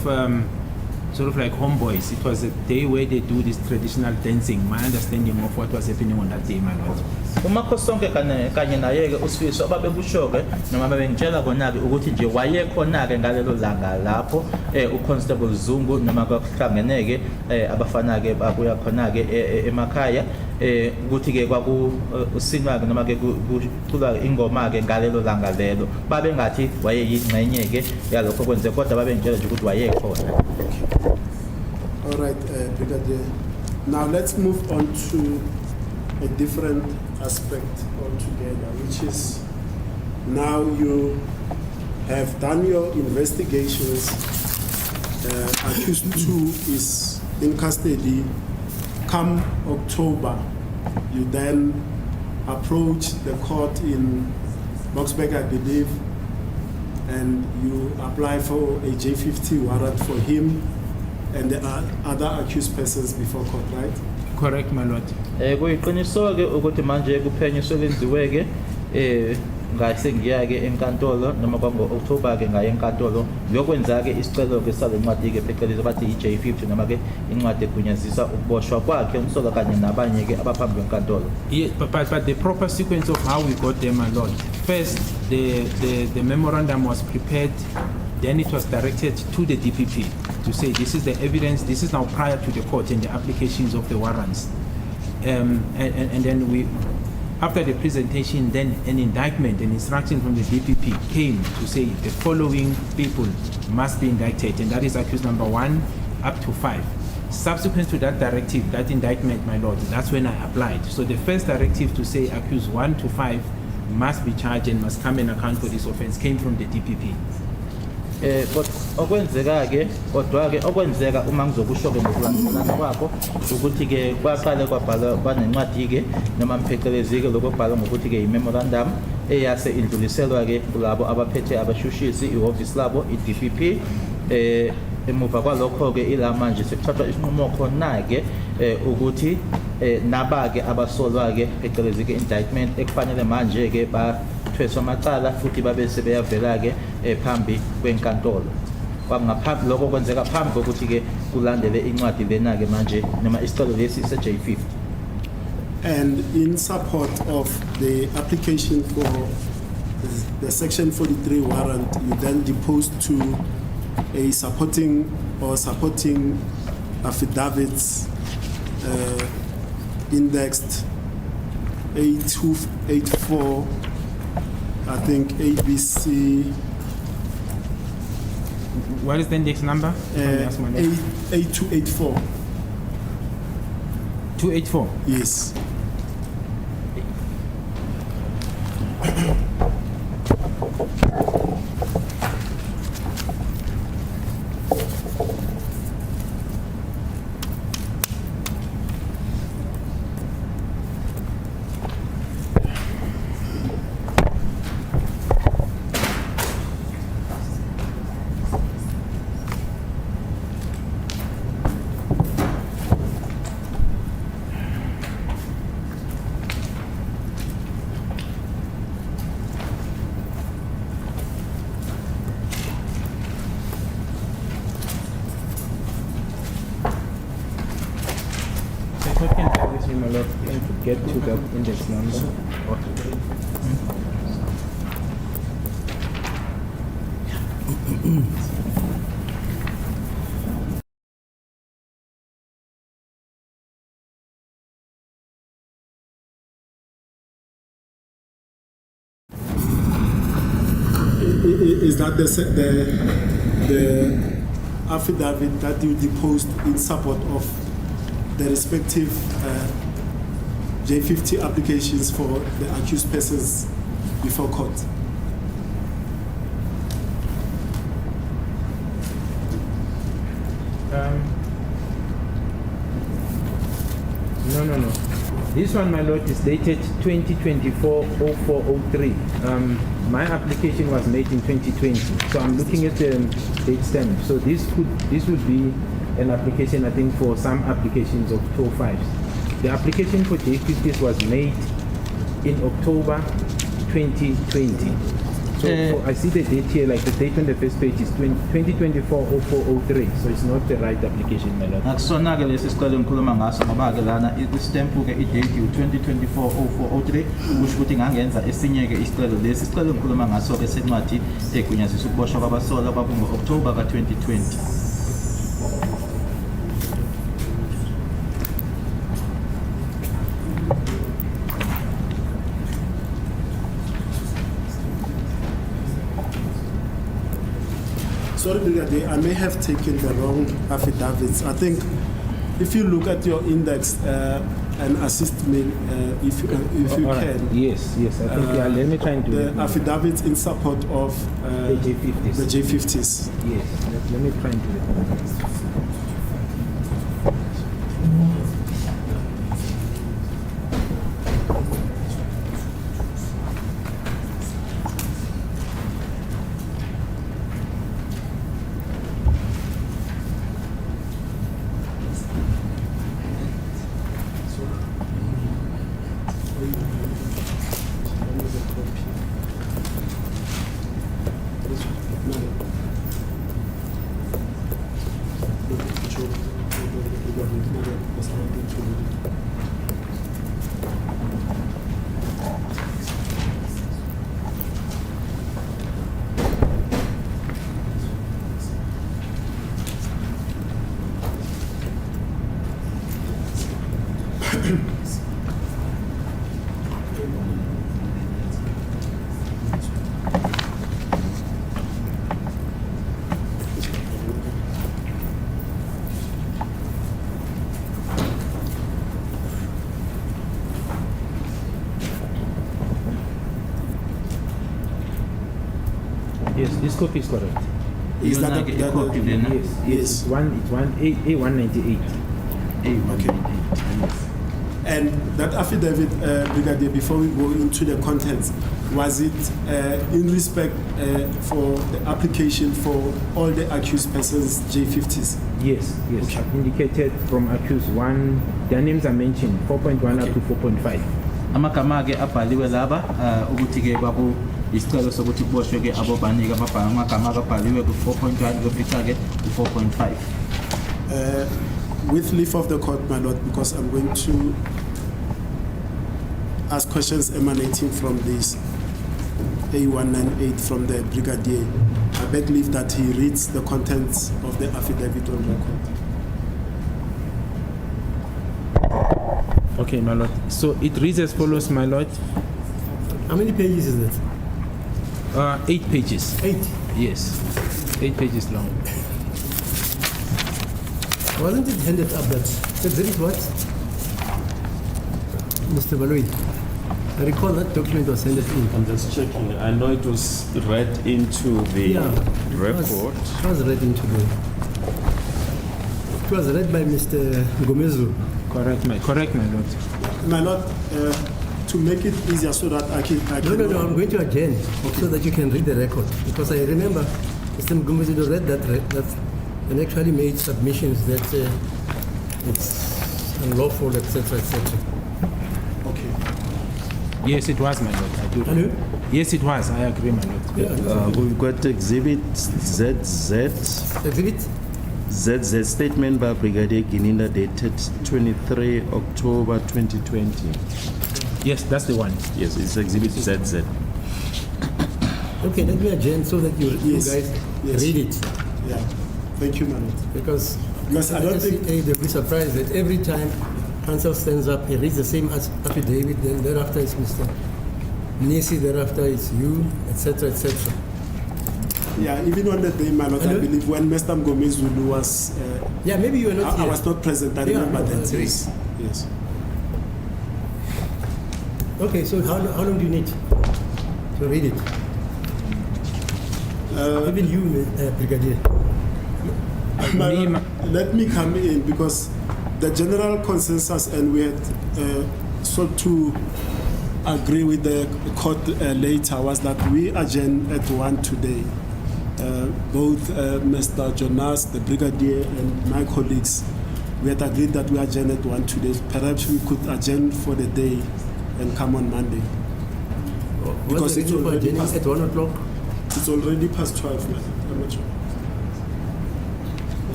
sort of like homeboys. It was a day where they do this traditional dancing. My understanding of what was happening on that day, my lord. uMakhosonke kanye naye ke uSifiso babekusho ke noma bengitshela kona ke ukuthi nje wayekhona ke ngalelo langa lapho uConstable Zungu noma kwakuhlangene ke abafana ke babuya khona ke emakhaya ukuthi ke kwaku usinwa ke noma ke kucula ingoma ke ngalelo langa lelo babengathi wayeyingcenye ke yalokho kwenze kodwa babengitshela nje ukuthi wayekhona. All right, Brigadier. Now let's move on to a different aspect altogether, which is now you have done your investigations. Accused 2 is in custody. Come October, you then approach the court in Boksburg, I believe, and you apply for a J50 warrant for him and the other accused persons before court, right? Correct, my lord. Kuyiqiniso ke ukuthi manje kuphenyiswe lenziwe ke ngase ngiya ke enkantolo noma kwango-October ke ngaye enkantolo ngiyokwenza ke isicelo ke sale ncwadi ke phecelezi bathi i-J50 noma ke incwadi egunyazisa ukuboshwa kwakhe umsolo kanye nabanye ke abaphambi kwenkantolo. Yes, but the proper sequence of how we got there, my lord. First, the memorandum was prepared, then it was directed to the DPP to say this is the evidence, this is now prior to the court and the applications of the warrants. And then we, after the presentation, then an indictment, an instruction from the DPP came to say the following people must be indicted, and that is accused number 1 up to 5. Subsequent to that directive, that indictment, my lord, that's when I applied. So the first directive to say accused 1 to 5 must be charged and must come and account for this offense came from the DPP. But okwenzeka ke kodwa ke okwenzeka uma ngizokusho ke ngokulandelana kwakho ukuthi ke kwaqale kwabhala banencwadi ke noma mphecelezi ke lokubhala ngokuthi ke i-memorandum eyase indluliselwa ke kulabo abaphethe abashushisi ihhovisi labo i-DPP emuva kwalokho ke ila manje sekuthathwa isinqumo khona ke ukuthi naba ke abasolwa ke phecelezi ke indictment ekufanele manje ke bathweswa amacala futhi babe sebeyavela ke phambi kwenkantolo kwangaphambi lokho kwenzeka phambi kokuthi ke kulandele incwadi lena ke manje noma isicelo lesi se-J50. And in support of the application for the Section 43 warrant, you then deposed to a supporting affidavits indexed A284, I think ABC. What is the index number? A284. 284. Yes. To get to the index number. Is that the affidavit that you deposed in support of the respective J50 applications for the accused persons before court? No. This one, my lord, is dated 2024-0403. My application was made in 2020, so I'm looking at the date stamp. So this would be an application, I think, for some applications of 205s. The application for J50s was made in October 2020. So I see the date here, like the date on the first page is 2024-0403. So it's not the right application, my lord. Akusona ke lesi sicelo ngikhuluma ngaso ngoba ke lana istamp ke i-date u-2024-0403 kusho ukuthi ngangenza esinye ke isicelo lesi sicelo ngikhuluma ngaso ke sencwadi egunyazisa ukuboshwa kwabasolwa kwakungo-October ka-2020. Sorry, Brigadier, I may have taken the wrong affidavits. I think if you look at your index and assist me if you right. can. Yes, I think, let me try and do the it. affidavits in support of The J50s. The J50s. Yes, let me try and do it. Yes, this copy is correct. Is Yona that ke the- i-copy lena. Yes, Yes. it's one A198. And that affidavit, Brigadier, before we go into the contents, was it in respect for the application for all the accused persons, J50s? Yes, yes. Okay. I've indicated from accused one, their names are mentioned, 4.1 up to 4.5. Amagama ke abhaliwe laba ukuthi ke baku isicelo sokuthi kuboshwe ke abo baningi ababhala amagama abhaliwe ku 4.1 kufica ke ku 4.5. With leave of the court, my lord, because I'm going to ask questions emanating from this A198 from the Brigadier. I beg leave that he reads the contents of the affidavit on record. Okay, my lord. So it reads as follows, my lord. How many pages is that? 8 pages. 8. Yes, 8 pages long. Wasn't it handed up that? Exhibit what? Mr. Baloi, I recall that document was handed in. I'm just checking. I know it was read into the report. It was read into the. It was read by Mr. Gomezu. Correct, my lord. My lord, to make it easier so that I can. No, I'm going to adjourn so that you can read the record. Because I remember Mr. Gomezu read that and actually made submissions that it's unlawful, etc., etc. Okay. Yes, it was, my lord. I do. Hello? Yes, it was. I agree, my lord. Yeah. We've got Exhibit ZZ. Exhibit? ZZ statement by Brigadier Gininda dated 23 October 2020. Yes, that's the one. Yes, it's Exhibit ZZ. Okay, let me adjourn so that you Yes. guys Yes. read it. Yeah. Thank you, my lord. Because Because I don't think. they'll be surprised that every time counsel stands up, he reads the same affidavit, then thereafter it's Mr. Nisi, thereafter it's you, etc., etc. Yeah, even on the day, my lord, I Hello? believe when Mr. Gomez Zulu was. Yeah, maybe you were not I here. was not present. I Yeah, remember no, I that. agree. Yes. Yes. Okay, so how long do you need to read it? Even you, Brigadier. My Me, lord, let me come in because the general consensus, and we had sought to agree with the court later, was that we adjourn at 1 today. Both Mr. Jonas, the Brigadier, and my colleagues, we had agreed that we adjourn at 1 today. Perhaps we could adjourn for the day and come on Monday. Because What's the it's reason for already adjourning past- at 1 o'clock? It's already past 12, man. I'm not sure.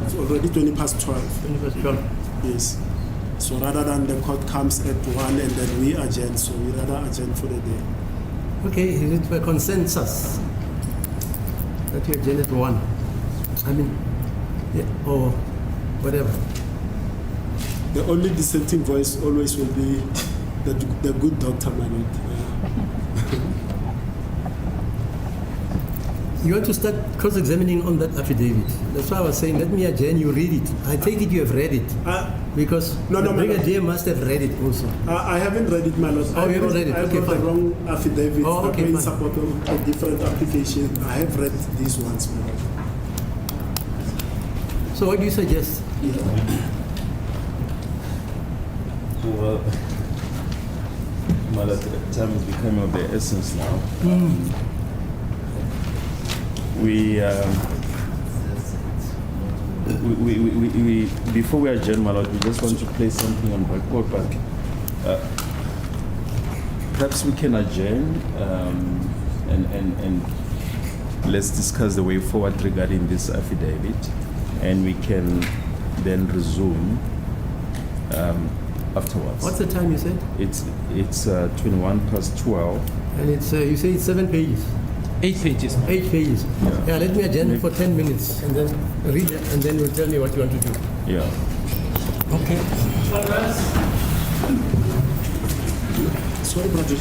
It's already 20 past 12. 12. Yes. So rather than the court comes at 1 and then we adjourn, so we rather adjourn for the day. Okay, is it by consensus that you adjourn at 1? I mean, yeah, or whatever. The only dissenting voice always will be the good doctor, my lord. You want to start cross-examining on that affidavit. That's why I was saying, let me adjourn, you read it. I take it you have read it. Because No, the no, my lord. Brigadier must have read it also. I haven't read it, my lord. Oh, you haven't read it? I Okay, brought the fine. wrong affidavit Oh, okay, in fine. support of a different application. I have read these ones, my lord. So what do you suggest? Well, Mother, time is becoming of the essence now. We before we adjourn, my lord, we just want to place something on record, but perhaps we can adjourn and let's discuss the way forward regarding this affidavit, and we can then resume afterwards. What's the time you said? It's 21 past 12. And it's you say it's 7 pages. 8 pages. 8 pages. Yeah. Yeah, let me adjourn for 10 minutes and then read it and then you'll tell me what you want to do. Yeah. Okay. Sorry, Brother.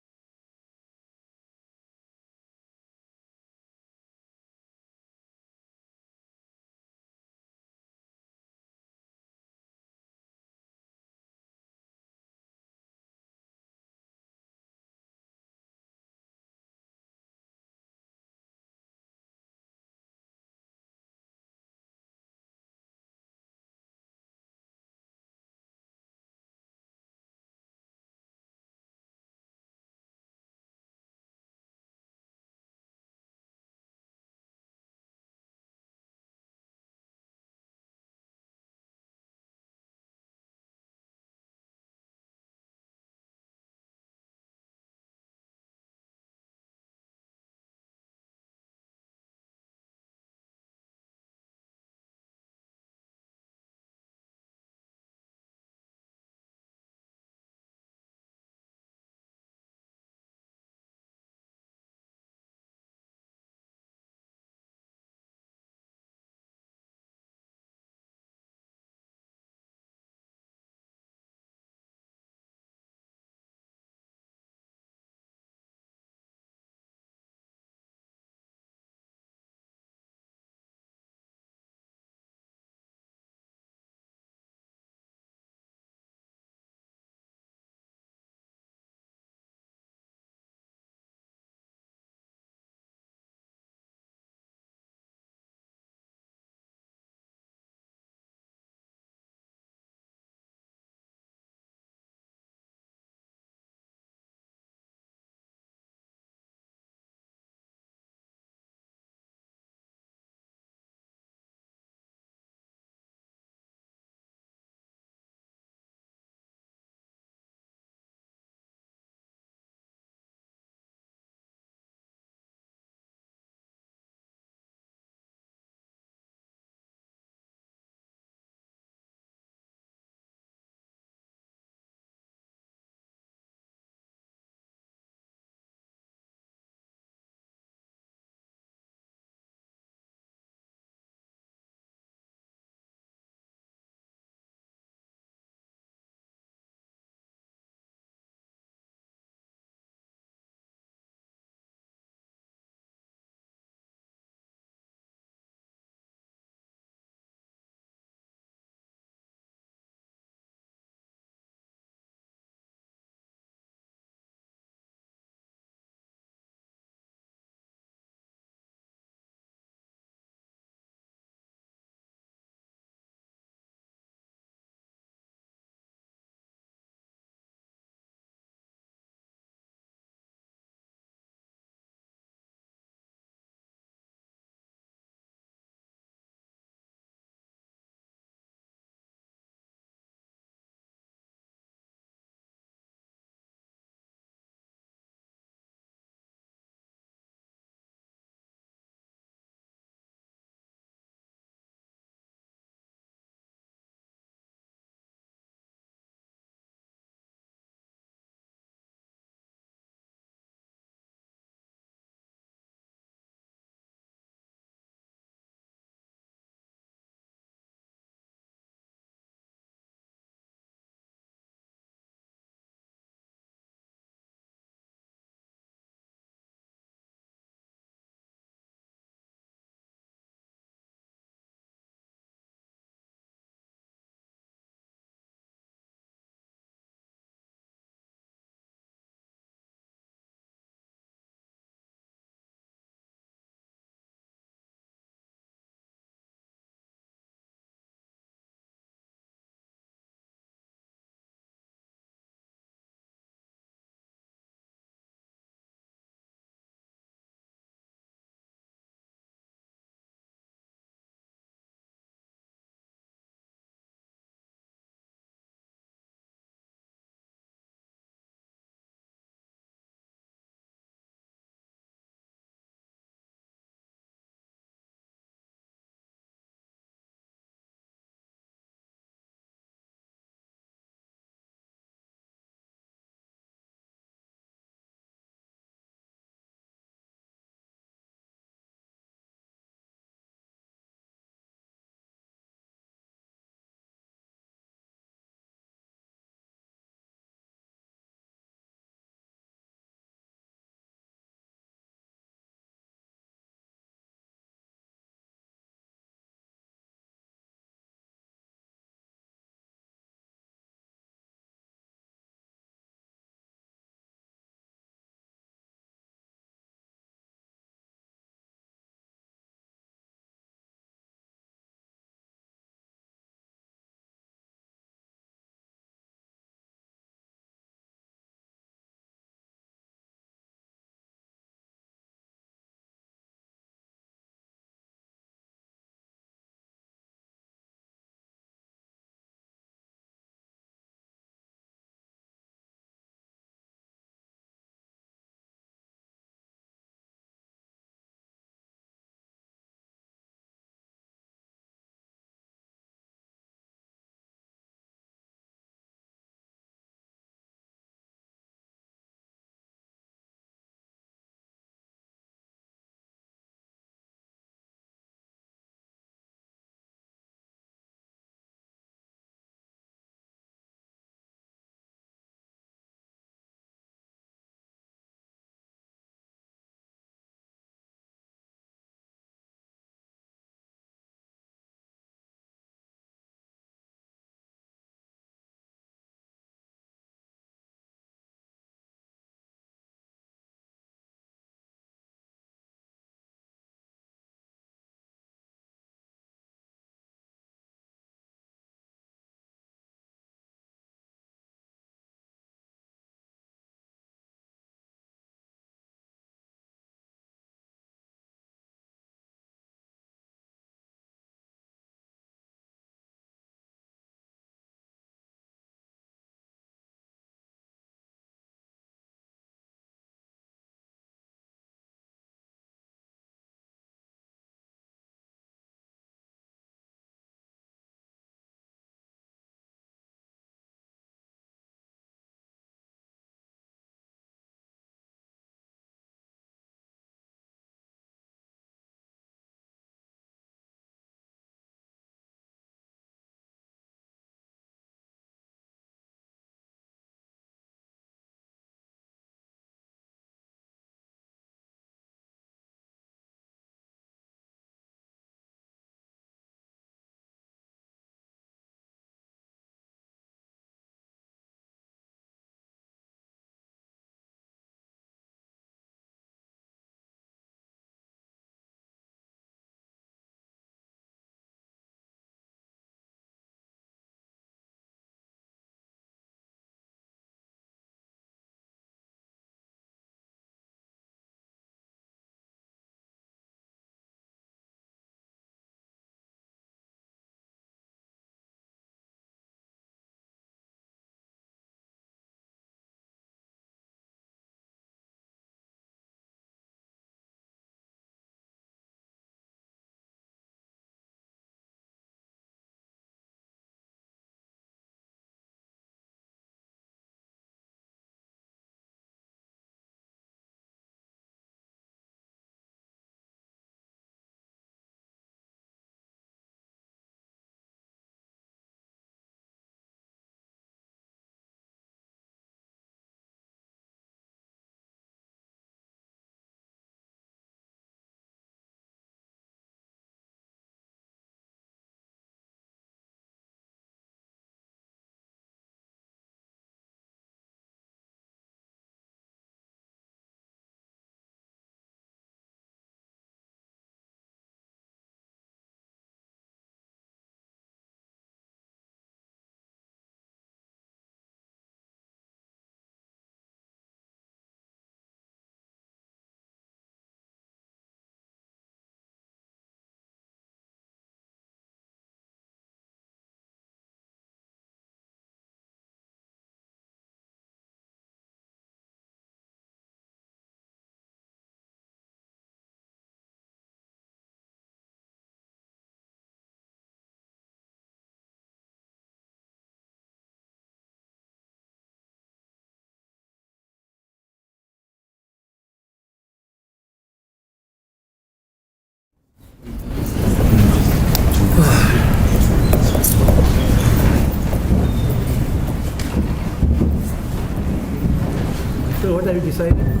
you deciding?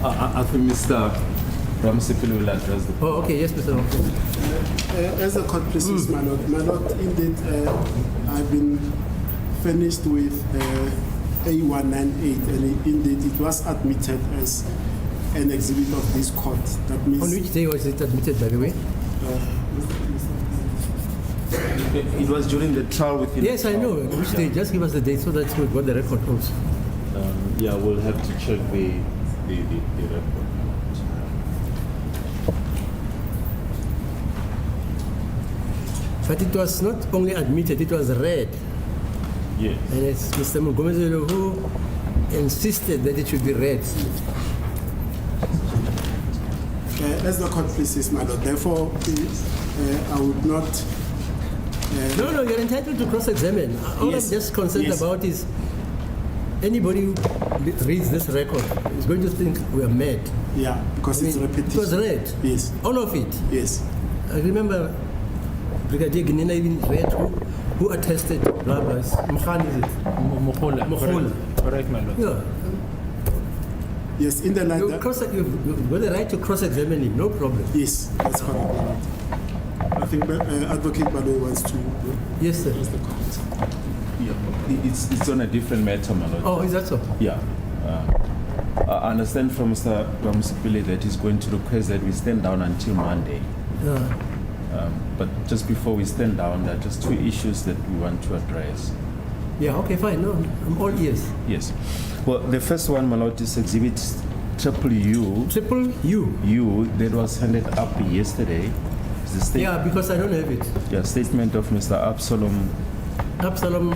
I think Mr. Ramsipil will address the Oh, okay, yes, Mr. Ramsey. As the court proceeds, my lord, indeed, I've been finished with A198, and indeed it was admitted as an exhibit of this court. That On means which day was it admitted, by the way? It was during the trial within. Yes, I know. Which day? Just give us the date so that we've got the record also. Yeah, we'll have to check the record. But it was not only admitted, it was read. Yes. And it's Mr. Mugomezelo who insisted that it should be read. as the court proceeds, my lord, therefore, I would not. No, you're entitled to cross-examine. All Yes. I'm just concerned Yes. about is anybody who reads this record is going to think we are mad. Yeah, because I it's mean, repetition. it was read. Yes, All of it. yes. I remember Brigadier Ginina even read who attested blah blah. Mkhan is it? Mohola. Mohola. Correct, my lord. Yeah. Yes, in the line You've that, got the right to cross-examine him, no problem. yes, that's correct, my lord. I think Advocate Baloy wants to Yes, sir. address the court. Yeah, it's on a different matter, my lord. Oh, is that so? Yeah. I understand from Mr. Ramsipile that he's going to request that we stand down until Monday. Yeah. But just before we stand down, there are just two issues that we want to address. Yeah, okay, fine. No, I'm all ears. Yes. Well, the first one, my lord, is Exhibit U Triple U. that was handed up yesterday. It's the state, Yeah, because I don't have it. yeah, statement of Mr. Absalom Absalom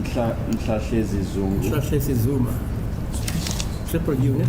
Mhlahlezi Zungu. Mhlahlezi Zuma. Triple U, ne?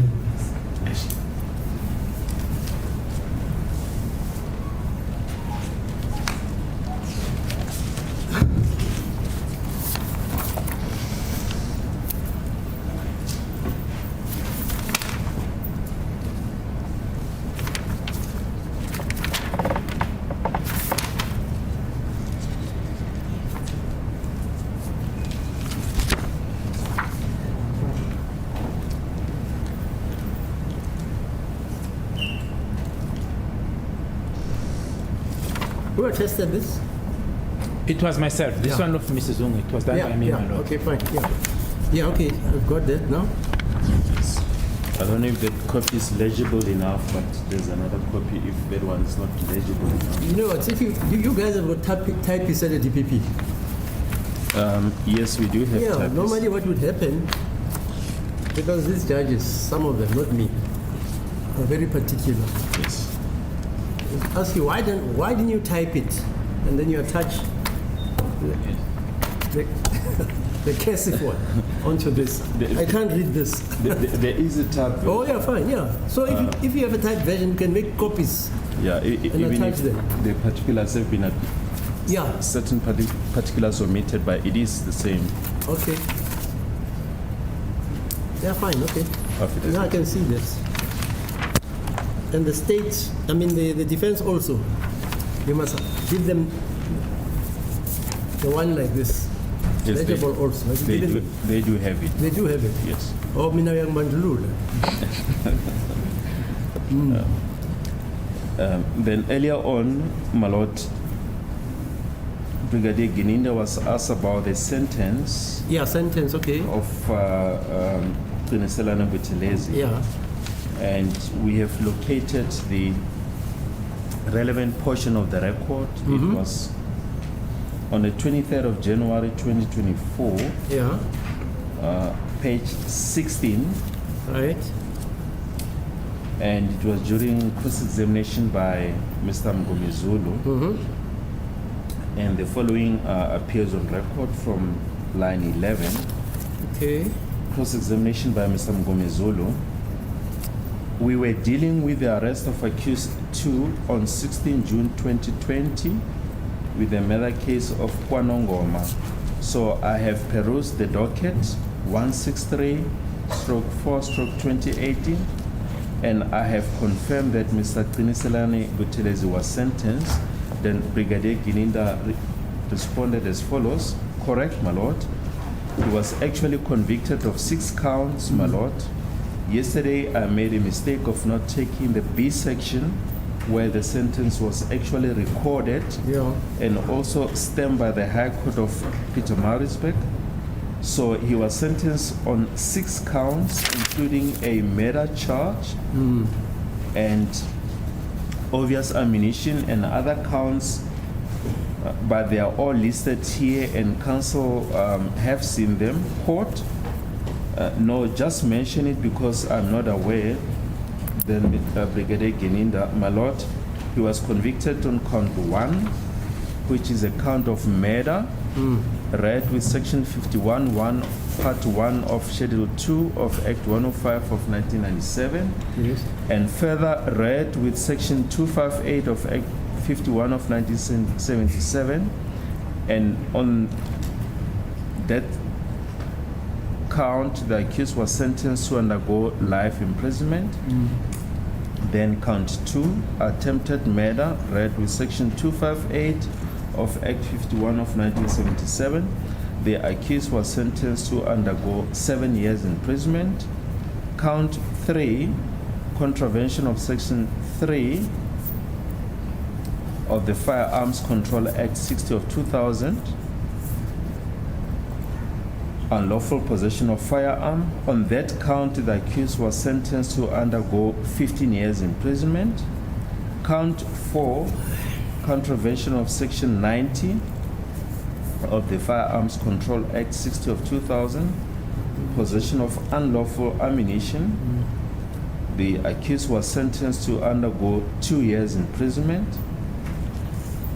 Who attested this? It was myself. This Yeah. one of Mrs. Zungu. It was done by me, my lord. Okay, fine. Yeah. Yeah, okay. I've got that now. I don't know if that copy is legible enough, but there's another copy if that one is not legible enough. You know what? If you guys have got typists at the DPP. Yes, we do have Yeah, typists. normally what would happen, because these judges, some of them, not me, are very particular. Yes. Ask you, why didn't you type it? And then you attach the cursive one onto this. I can't read this. There is a tab. Oh yeah, fine, yeah. So if you have a typed version, you can make copies. Yeah, even attach if them. the particulars have been Yeah, certain particulars omitted, but it is the same. okay. Yeah, fine, okay. Affidavit. Now I can see this. And the state, I mean the defense also, you must give them the one like this. Yes, Legible also. Have you given them? they do have it. They do have it. Yes. Oh, mina yang mandulula. Then earlier on, my lord, Brigadier Gininda was asked about the sentence Yeah, sentence, okay. of Qiniselana Buthelezi. Yeah. And we have located the relevant portion of the record. It was on the 23rd of January 2024, Yeah. page 16, Right. and it was during cross-examination by Mr. Mgomezulu, and the following appears on record from line 11. Okay. Cross-examination by Mr. Mgomezulu. We were dealing with the arrest of accused 2 on 16 June 2020 with the murder case of Kwanongoma. So I have perused the docket 163/4/2018, and I have confirmed that Mr. Qiniselane Buthelezi was sentenced. Then Brigadier Gininda responded as follows: correct, my lord. He was actually convicted of 6 counts, my lord. Yesterday, I made a mistake of not taking the B section where the sentence was actually recorded Yeah. and also stamped by the High Court of Pietermaritzburg. So he was sentenced on 6 counts, including a murder charge and obvious ammunition and other counts, but they are all listed here and counsel have seen them. Court, no, just mention it because I'm not aware. Then Brigadier Geninda, my lord, he was convicted on count 1, which is a count of murder, read with section 51(1), part 1 of schedule 2 of Act 105 of 1997, Yes. and further read with section 258 of Act 51 of 1977, and on that count, the accused was sentenced to undergo life imprisonment. Then count 2, attempted murder, read with section 258 of Act 51 of 1977. The accused was sentenced to undergo 7 years imprisonment. Count 3, contravention of section 3 of the Firearms Control Act 60 of 2000, unlawful possession of firearm. On that count, the accused was sentenced to undergo 15 years imprisonment. Count 4, contravention of section 90 of the Firearms Control Act 60 of 2000, possession of unlawful ammunition. The accused was sentenced to undergo 2 years imprisonment.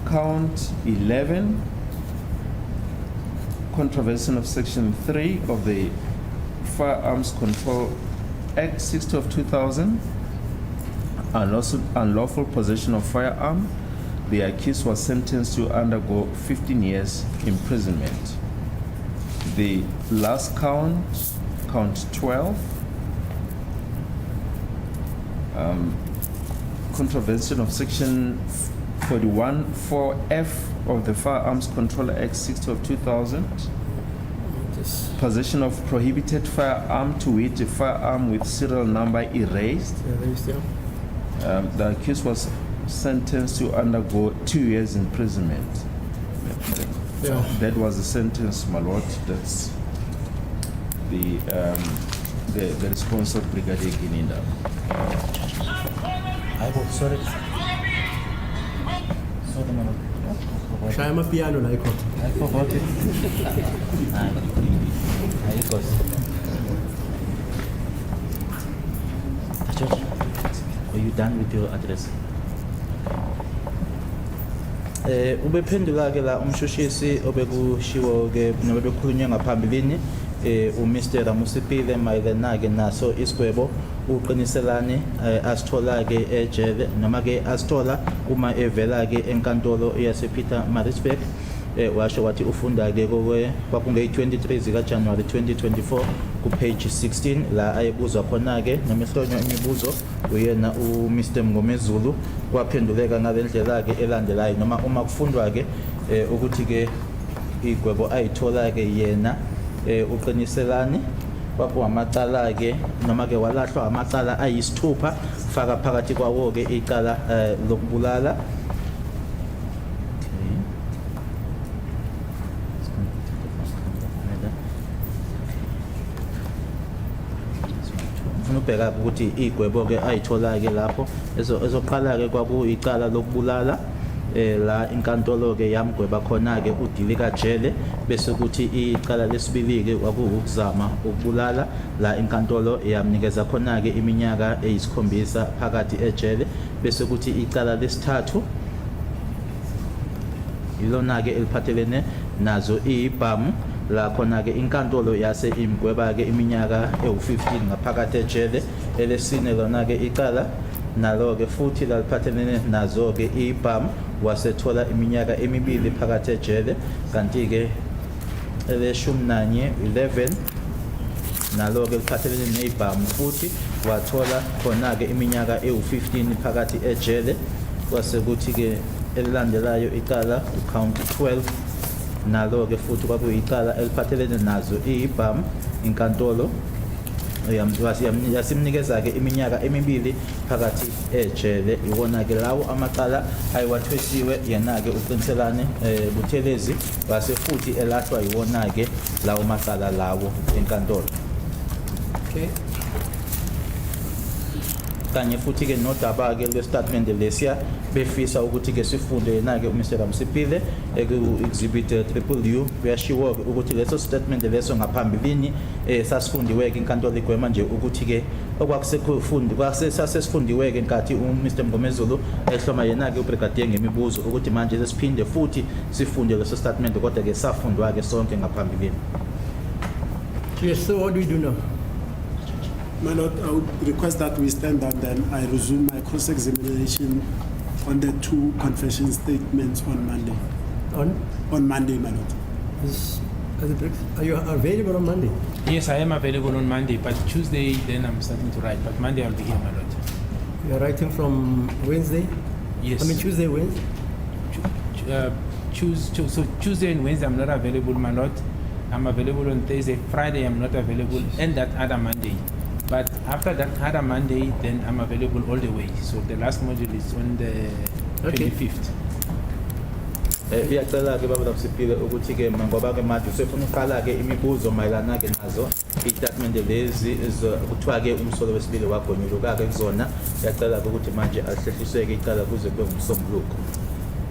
Count 11, contravention of section 3 of the Firearms Control Act 60 of 2000, unlawful possession of firearm. The accused was sentenced to undergo 15 years imprisonment. The last count, count 12, contravention of section 41(4)(f) of the Firearms Control Act 60 of 2000, possession of prohibited firearm, to wit, a firearm with serial number erased. The accused was sentenced to undergo 2 years imprisonment. Yeah. That was the sentence, my lord. That's the response of Brigadier Geninda. Sorry. Sorry, man. Shaya amapiano la ikhona. I forgot it. George, are you done with your address? Ubephendula ke la umshushisi obekushiwo ke noma bekukhulunywa ngaphambilini uMr Ramusipile mayelana ke naso isigwebo uqiniselane asithola ke ejele noma ke asithola uma evela ke enkantolo yase Pietermaritzburg. Washo wathi ufunda ke kwakunge 23 zika January 2024 ku page 16 la ayebuzwa khona ke nemihlonyo imibuzo uyena uMr Mngomezulu kwaphenduleka ngalendlela ke elandelayo noma uma kufundwa ke ukuthi ke igwebo ayithola ke yena uqiniselane kwakuwa amacala ke noma ke walahlwa amacala ayisithupha faka phakathi kwawo ke icala lokubulala. Ubheka ukuthi igwebo ke ayithola ke lapho ezoqala ke kwakuyicala lokubulala la inkantolo ke yamgweba khona ke udilika jele bese ukuthi icala lesibili ke kwakuzama ukubulala la inkantolo yamnikeza khona ke iminyaka eyisikhombisa phakathi ejele bese ukuthi icala lesithathu ilona ke eliphathelene nazo ibhamu la khona ke inkantolo yase imgweba ke iminyaka ewu15 ngaphakathi ejele. Elesine lona ke icala nalo ke futhi laliphathelene nazo ke ibhamu wasethola iminyaka emibili phakathi ejele. Kanti ke eleshumi nanye 11 nalo ke liphathelene neibhamu futhi wathola khona ke iminyaka ewu15 phakathi ejele. Kwase kuthi ke elilandelayo icala count 12 nalo-ke futhi kwakuyicala eliphathelene nazo ibhamu inkantolo yasimnikeza-ke iminyaka emibili phakathi ejele. Iwona-ke lawo amacala ayiwathwesiwe yena-ke uQiniselane Buthelezi wase futhi elahlwa iwona-ke lawo macala lawo enkantolo. Okay. Kanye futhi-ke nodaba-ke lwestatement lesiya befisa ukuthi-ke sifunde yena-ke uMr. Msipile ku-exhibit U kuyashiwo-ke ukuthi leso statement leso ngaphambilini sasifundiwe-ke inkantolo igwema nje ukuthi-ke sasesifundiwe-ke nkathi uMr. Mngomezulu ehloma yena-ke ubrigadier ngemibuzo ukuthi manje sesiphinde futhi sifunde leso statement kodwa-ke safundwa-ke sonke ngaphambilini. Yes, so what do we do now? My Lord, I would request that we stand and then I resume my cross-examination on the two confession statements on Monday. On Monday, my Lord. Are you available on Monday? Yes, I am available on Monday, but Tuesday then I'm starting to write. But Monday I'll be here, my lord. You are writing from Wednesday? Yes. I mean Tuesday, Wednesday? So Tuesday and Wednesday I'm not available, my lord. I'm available on Thursday. Friday I'm not available, and that other Monday. But after that other Monday, then I'm available all the way. So the last module is on the 25th. Iyacela-ke baba Msipile ukuthi-ke ngoba-ke manje usefuna uqala-ke imibuzo mayelana-ke nazo iy'tatimende lezi kuthiwa-ke umsolo wesibili wagonyuluka-ke kuzona. Iyacela-ke ukuthi manje ahlehliswe-ke icala kuze kube ngumsombuluko.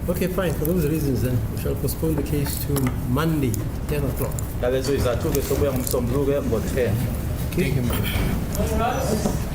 Okay, fine. For those reasons, then we shall postpone the case to Monday, 10 o'clock. Ngalezo izathu-ke sokuya ngumsombuluko ngo-10. Thank you, my lord.